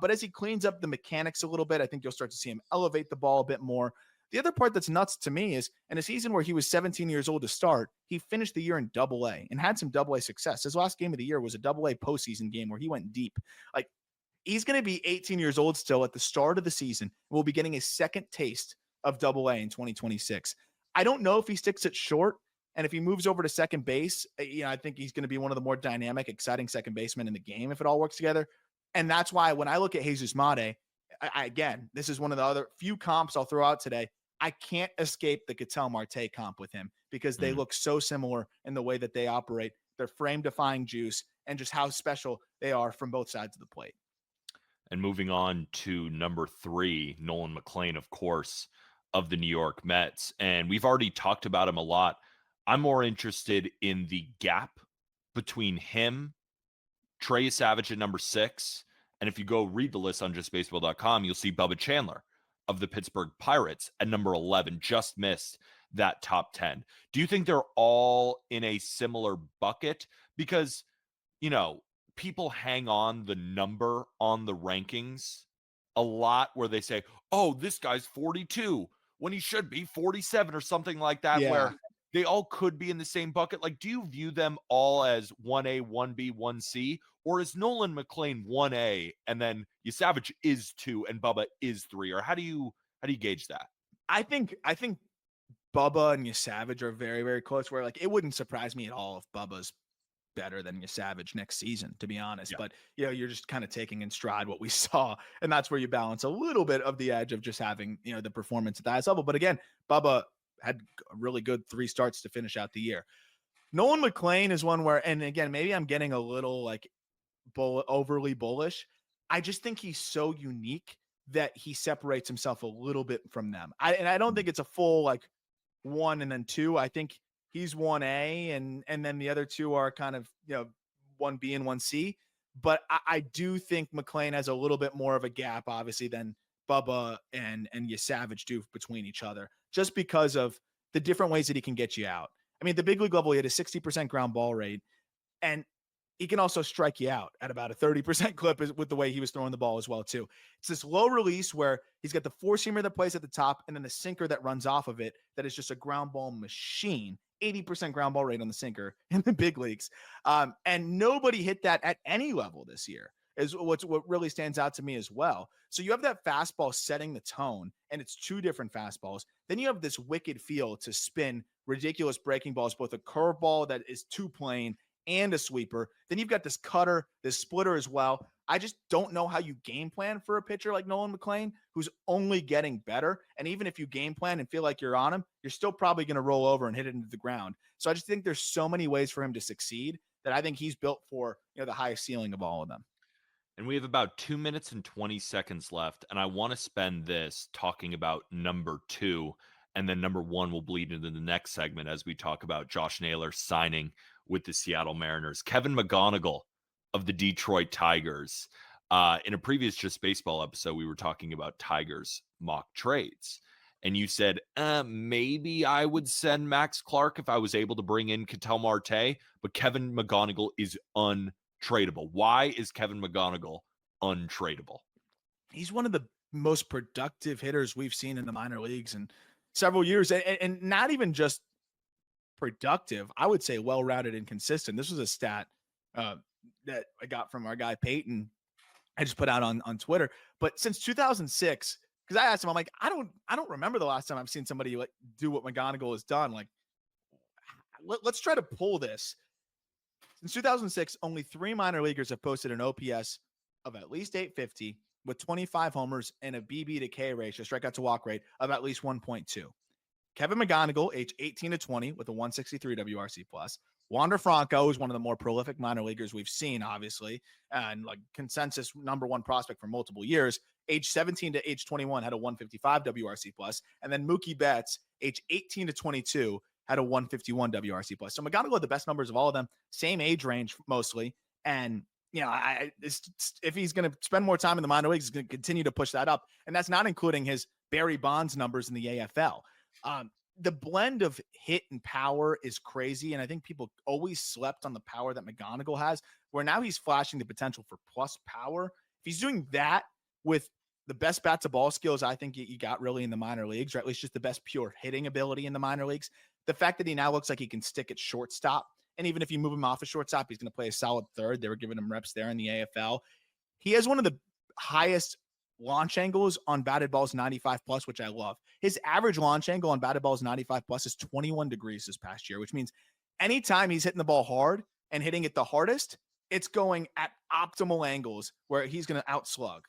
But as he cleans up the mechanics a little bit, I think you'll start to see him elevate the ball a bit more. The other part that's nuts to me is in a season where he was 17 years old to start, he finished the year in AA and had some AA success. His last game of the year was a AA postseason game where he went deep. Like he's going to be 18 years old still at the start of the season. We'll be getting a second taste of Double-A in 2026. I don't know if he sticks it short, and if he moves over to second base, I think he's going to be one of the more dynamic, exciting second basemen in the game if it all works together. And that's why when I look at Jesus Mate, again, this is one of the other few comps I'll throw out today. I can't escape the Ketel Marte comp with him because they look so similar in the way that they operate, their frame-defying juice, and just how special they are from both sides of the plate. And moving on to number 3, Nolan McLean, of course, of the New York Mets. And we've already talked about him a lot. I'm more interested in the gap between him, Trey Savage at number 6. And if you go read the list on justbaseball.com, you'll see Bubba Chandler of the Pittsburgh Pirates at number 11, just missed that top 10. Do you think they're all in a similar bucket? Because, people hang on the number on the rankings a lot where they say, oh, this guy's 42 when he should be 47 or something like that, where they all could be in the same bucket. Like, do you view them all as 1A, 1B, 1C? Or is Nolan McLean 1A and then Savage is 2 and Bubba is 3? Or how do you gauge that? I think Bubba and Savage are very, very close, where it wouldn't surprise me at all if Bubba's better than Savage next season, to be honest. But you're just kind of taking in stride what we saw, and that's where you balance a little bit of the edge of just having the performance at the highest level. But again, Bubba had a really good 3 starts to finish out the year. Nolan McLean is one where, and again, maybe I'm getting a little overly bullish. I just think he's so unique that he separates himself a little bit from them. I don't think it's a full 1 and then 2. I think he's 1A and then the other 2 are kind of 1B and 1C. But I do think McLean has a little bit more of a gap, obviously, than Bubba and Savage do between each other, just because of the different ways that he can get you out. I mean, at the big league level, he had a 60% ground ball rate, and he can also strike you out at about a 30% clip with the way he was throwing the ball as well, too. It's this low release where he's got the 4-seamer that plays at the top and then the sinker that runs off of it that is just a ground ball machine. 80% ground ball rate on the sinker in the big leagues. And nobody hit that at any level this year is what really stands out to me as well. So you have that fastball setting the tone, and it's 2 different fastballs. Then you have this wicked feel to spin ridiculous breaking balls, both a curveball that is 2-plane and a sweeper. Then you've got this cutter, this splitter as well. I just don't know how you game plan for a pitcher like Nolan McLean, who's only getting better. And even if you game plan and feel like you're on him, you're still probably going to roll over and hit it into the ground. So I just think there's so many ways for him to succeed that I think he's built for the highest ceiling of all of them. And we have about 2 minutes and 20 seconds left. And I want to spend this talking about number 2. And then number 1 will bleed into the next segment as we talk about Josh Naylor signing with the Seattle Mariners. Kevin McGonigal of the Detroit Tigers. In a previous Just Baseball episode, we were talking about Tigers mock trades. And you said, maybe I would send Max Clark if I was able to bring in Ketel Marte, but Kevin McGonigal is untradeable. Why is Kevin McGonigal untradeable? He's one of the most productive hitters we've seen in the minor leagues in several years, and not even just productive. I would say well-rounded and consistent. This was a stat that I got from our guy Peyton. I just put out on Twitter. But since 2006, because I asked him, I'm like, I don't remember the last time I've seen somebody do what McGonigal has done. Let's try to pull this. Since 2006, only 3 minor leaguers have posted an OPS of at least 850 with 25 homers and a BB to K ratio, strikeout to walk rate, of at least 1.2. Kevin McGonigal, age 18 to 20, with a 163 WRC+. Wander Franco is one of the more prolific minor leaguers we've seen, obviously, and consensus number 1 prospect for multiple years. Age 17 to age 21 had a 155 WRC+. And then Mookie Betts, age 18 to 22, had a 151 WRC+. So McGonigal had the best numbers of all of them, same age range mostly. And if he's going to spend more time in the minor leagues, he's going to continue to push that up. And that's not including his Barry Bonds numbers in the AFL. The blend of hit and power is crazy. And I think people always slept on the power that McGonigal has, where now he's flashing the potential for plus power. If he's doing that with the best bat to ball skills, I think you got really in the minor leagues, or at least just the best pure hitting ability in the minor leagues. The fact that he now looks like he can stick at shortstop, and even if you move him off a shortstop, he's going to play a solid third. They were giving him reps there in the AFL. He has one of the highest launch angles on batted balls 95 plus, which I love. His average launch angle on batted balls 95 plus is 21 degrees this past year, which means anytime he's hitting the ball hard and hitting it the hardest, it's going at optimal angles where he's going to outslug.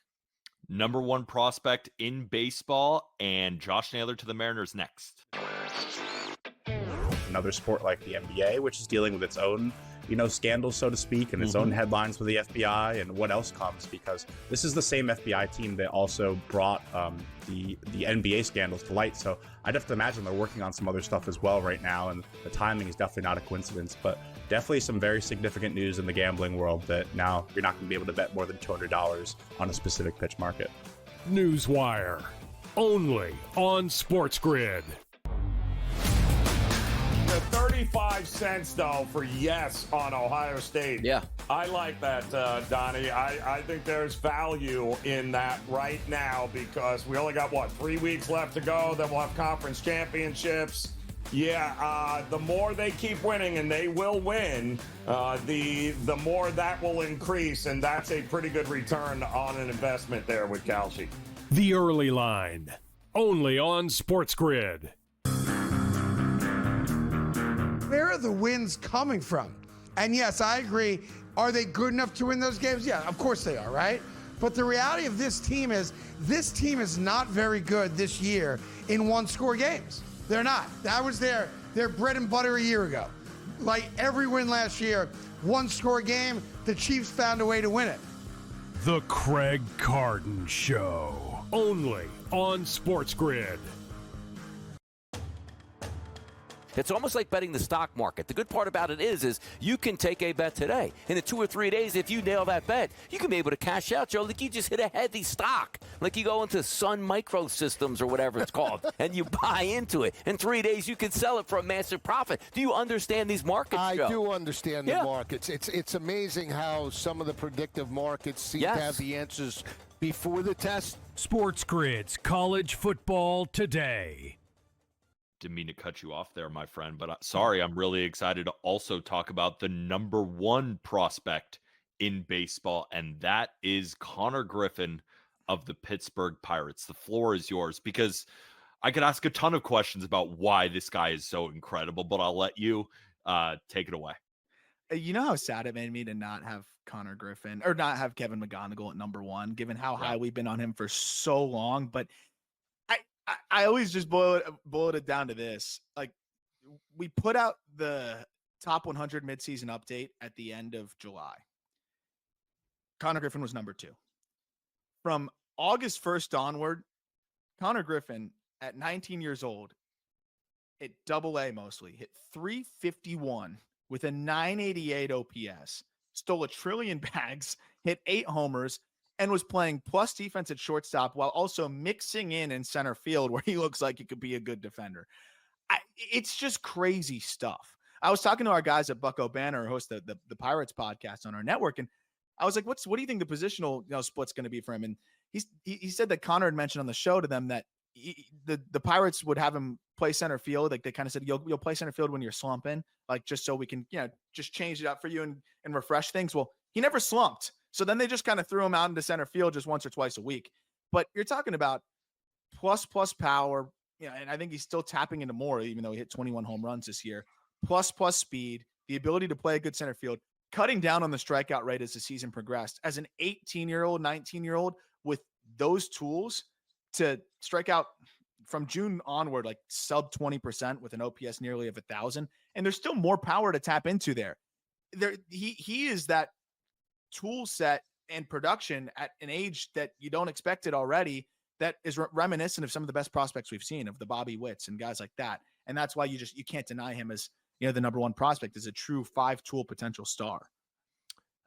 Number one prospect in baseball, and Josh Naylor to the Mariners next. Another sport like the NBA, which is dealing with its own, scandals, so to speak, and its own headlines with the FBI and what else comes, because this is the same FBI team that also brought the NBA scandals to light. So I'd have to imagine they're working on some other stuff as well right now, and the timing is definitely not a coincidence, but definitely some very significant news in the gambling world that now you're not going to be able to bet more than $200 on a specific pitch market. Newswire, only on SportsGrid. 35 cents, though, for yes on Ohio State. Yeah. I like that, Donnie. I think there's value in that right now because we only got, 3 weeks left to go. Then we'll have conference championships. Yeah, the more they keep winning, and they will win, the more that will increase, and that's a pretty good return on an investment there with Kalshi. The Early Line, only on SportsGrid. Where are the wins coming from? And yes, I agree. Are they good enough to win those games? Yeah, of course they are, right? But the reality of this team is not very good this year in one-score games. They're not. That was their bread and butter a year ago. Like every win last year, one-score game, the Chiefs found a way to win it. The Craig Carton Show, only on SportsGrid. It's almost like betting the stock market. The good part about it is you can take a bet today. In 2 or 3 days, if you nail that bet, you can be able to cash out, Joe. Like you just hit a heavy stock. Like you go into Sun Microsystems or whatever it's called, and you buy into it. In 3 days, you can sell it for a massive profit. Do you understand these markets, Joe? I do understand the markets. It's amazing how some of the predictive markets seem to have the answers before the test. SportsGrid's College Football Today. Didn't mean to cut you off there, my friend, but sorry, I'm really excited to also talk about the number one prospect in baseball, and that is Connor Griffin of the Pittsburgh Pirates. The floor is yours, because I could ask a ton of questions about why this guy is so incredible, but I'll let you take it away. You know how sad it made me to not have Connor Griffin or not have Kevin McGonigal at number one, given how high we've been on him for so long, but I always just boil it down to this. Like, we put out the top 100 midseason update at the end of July. Connor Griffin was number 2. From August 1st onward, Connor Griffin at 19 years old, at AA mostly, hit 351 with a 988 OPS, stole 1 trillion bags, hit 8 homers, and was playing plus defense at shortstop while also mixing in center field where he looks like he could be a good defender. It's just crazy stuff. I was talking to our guys at Bucko Banner, who host the Pirates podcast on our network, and I was like, what do you think the positional split's going to be for him? And he said that Connor had mentioned on the show to them that the Pirates would have him play center field. Like they kind of said, you'll play center field when you're slumping, like just so we can just change it up for you and refresh things. Well, he never slumped. So then they just kind of threw him out into center field just once or twice a week. But you're talking about plus power, and I think he's still tapping into more, even though he hit 21 home runs this year. Plus speed, the ability to play a good center field, cutting down on the strikeout rate as the season progressed. As an 18-year-old, 19-year-old with those tools to strike out from June onward, like sub 20% with an OPS nearly of 1,000, and there's still more power to tap into there. He is that tool set and production at an age that you don't expect it already, that is reminiscent of some of the best prospects we've seen, of the Bobby Witts and guys like that. And that's why you can't deny him as the number one prospect, as a true 5-tool potential star.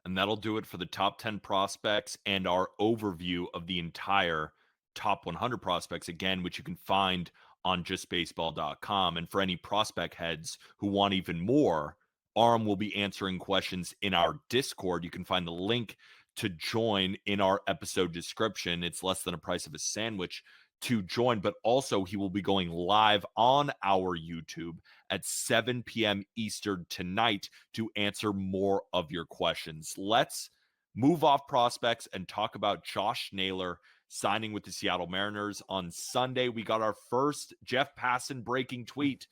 And that'll do it for the top 10 prospects and our overview of the entire top 100 prospects, again, which you can find on justbaseball.com. And for any prospect heads who want even more, Aram will be answering questions in our Discord. You can find the link to join in our episode description. It's less than the price of a sandwich to join, but also he will be going live on our YouTube at 7 p.m. Eastern tonight to answer more of your questions. Let's move off prospects and talk about Josh Naylor signing with the Seattle Mariners. On Sunday, we got our first Jeff Passan breaking tweet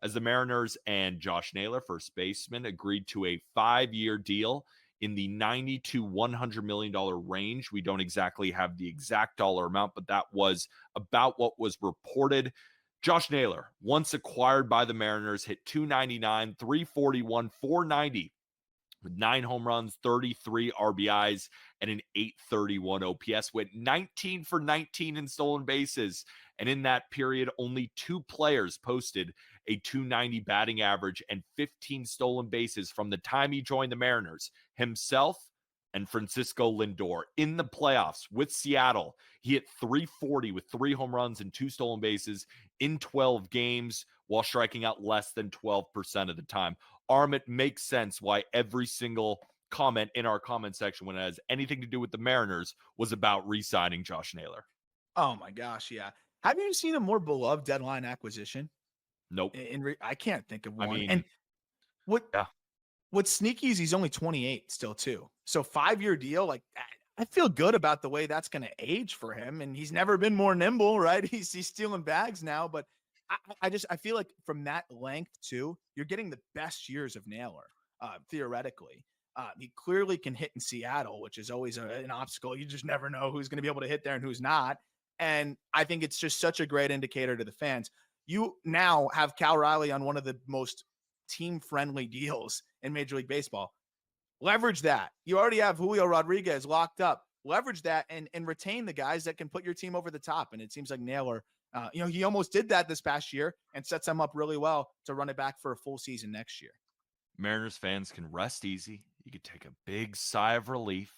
as the Mariners and Josh Naylor, first baseman, agreed to a 5-year deal in the $90 to $100 million range. We don't exactly have the exact dollar amount, but that was about what was reported. Josh Naylor, once acquired by the Mariners, hit .299, .341, .490 with 9 home runs, 33 RBIs, and an .831 OPS. Went 19 for 19 in stolen bases. And in that period, only 2 players posted a .290 batting average and 15 stolen bases from the time he joined the Mariners. Himself and Francisco Lindor. In the playoffs with Seattle, he hit .340 with 3 home runs and 2 stolen bases in 12 games while striking out less than 12% of the time. Aram, it makes sense why every single comment in our comment section when it has anything to do with the Mariners was about re-signing Josh Naylor. Oh my gosh, yeah. Have you seen a more beloved deadline acquisition? Nope. I can't think of one. I mean, and what's sneaky is he's only 28 still too. So 5-year deal, like I feel good about the way that's going to age for him. And he's never been more nimble, right? He's stealing bags now, but I feel like from that length too, you're getting the best years of Naylor, theoretically. He clearly can hit in Seattle, which is always an obstacle. You just never know who's going to be able to hit there and who's not. And I think it's just such a great indicator to the fans. You now have Cal Riley on one of the most team-friendly deals in Major League Baseball. Leverage that. You already have Julio Rodriguez locked up. Leverage that and retain the guys that can put your team over the top. And it seems like Naylor, he almost did that this past year and sets them up really well to run it back for a full season next year. Mariners fans can rest easy. You could take a big sigh of relief.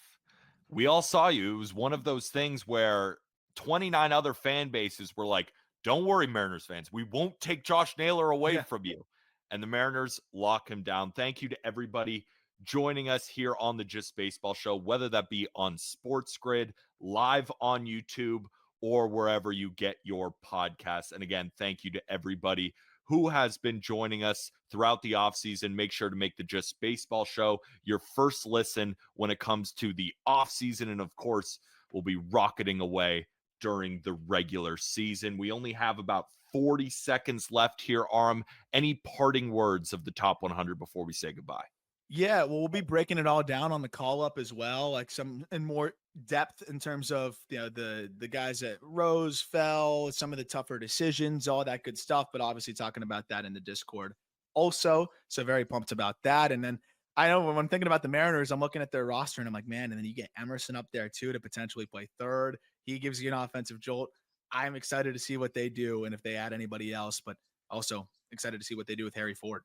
We all saw you. It was one of those things where 29 other fan bases were like, don't worry, Mariners fans. We won't take Josh Naylor away from you. And the Mariners lock him down. Thank you to everybody joining us here on the Just Baseball Show, whether that be on SportsGrid, live on YouTube, or wherever you get your podcasts. And again, thank you to everybody who has been joining us throughout the offseason. Make sure to make the Just Baseball Show your first listen when it comes to the offseason. And of course, we'll be rocketing away during the regular season. We only have about 40 seconds left here, Aram. Any parting words of the top 100 before we say goodbye? Yeah, well, we'll be breaking it all down on the call up as well, like some in more depth in terms of the guys that rose, fell, some of the tougher decisions, all that good stuff. But obviously talking about that in the Discord also. So very pumped about that. And then I know when I'm thinking about the Mariners, I'm looking at their roster and I'm like, man, and then you get Emerson up there too to potentially play third. He gives you an offensive jolt. I'm excited to see what they do and if they add anybody else, but also excited to see what they do with Harry Ford.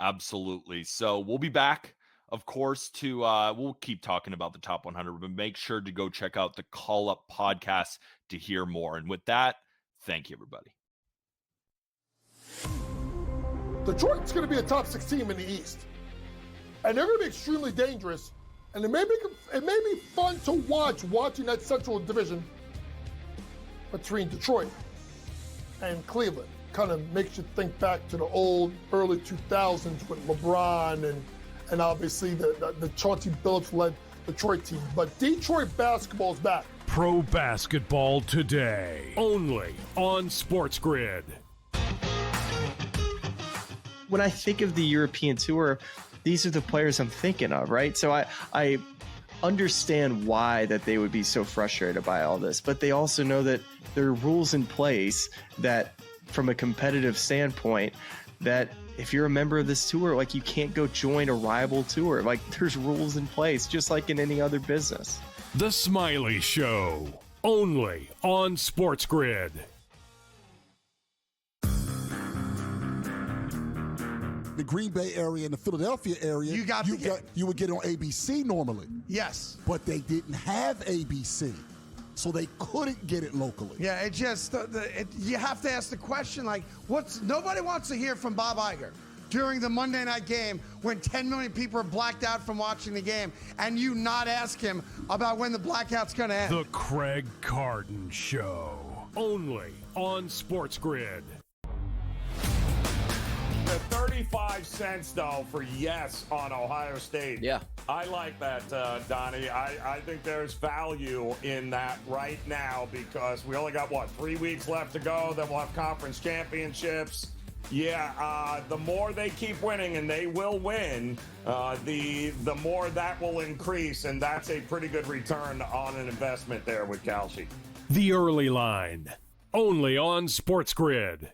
Absolutely. So we'll be back, of course, to we'll keep talking about the top 100, but make sure to go check out the Call Up podcast to hear more. And with that, thank you, everybody. Detroit's going to be a top 6 team in the East, and they're going to be extremely dangerous. And it may be fun to watching that Central Division between Detroit and Cleveland. Kind of makes you think back to the old early 2000s with LeBron and obviously the Chauncey Billups-led Detroit team. But Detroit basketball is back. Pro basketball today, only on SportsGrid. When I think of the European Tour, these are the players I'm thinking of, right? So I understand why that they would be so frustrated by all this, but they also know that there are rules in place that from a competitive standpoint, that if you're a member of this tour, like you can't go join a rival tour. Like there's rules in place, just like in any other business. The Smiley Show, only on SportsGrid. The Green Bay area and the Philadelphia area, you would get on ABC normally. Yes. But they didn't have ABC. So they couldn't get it locally. Yeah, it just, you have to ask the question, like, nobody wants to hear from Bob Iger during the Monday night game when 10 million people are blacked out from watching the game and you not ask him about when the blackout's going to end. The Craig Carton Show, only on SportsGrid. The 35 75 cents, though, for yes on Ohio State. Yeah. I like that, Donnie. I think there's value in that right now because we only got, 3 weeks left to go. Then we'll have conference championships. Yeah, the more they keep winning, and they will win, the more that will increase, and that's a pretty good return on an investment there with Kalshi. The Early Line, only on SportsGrid.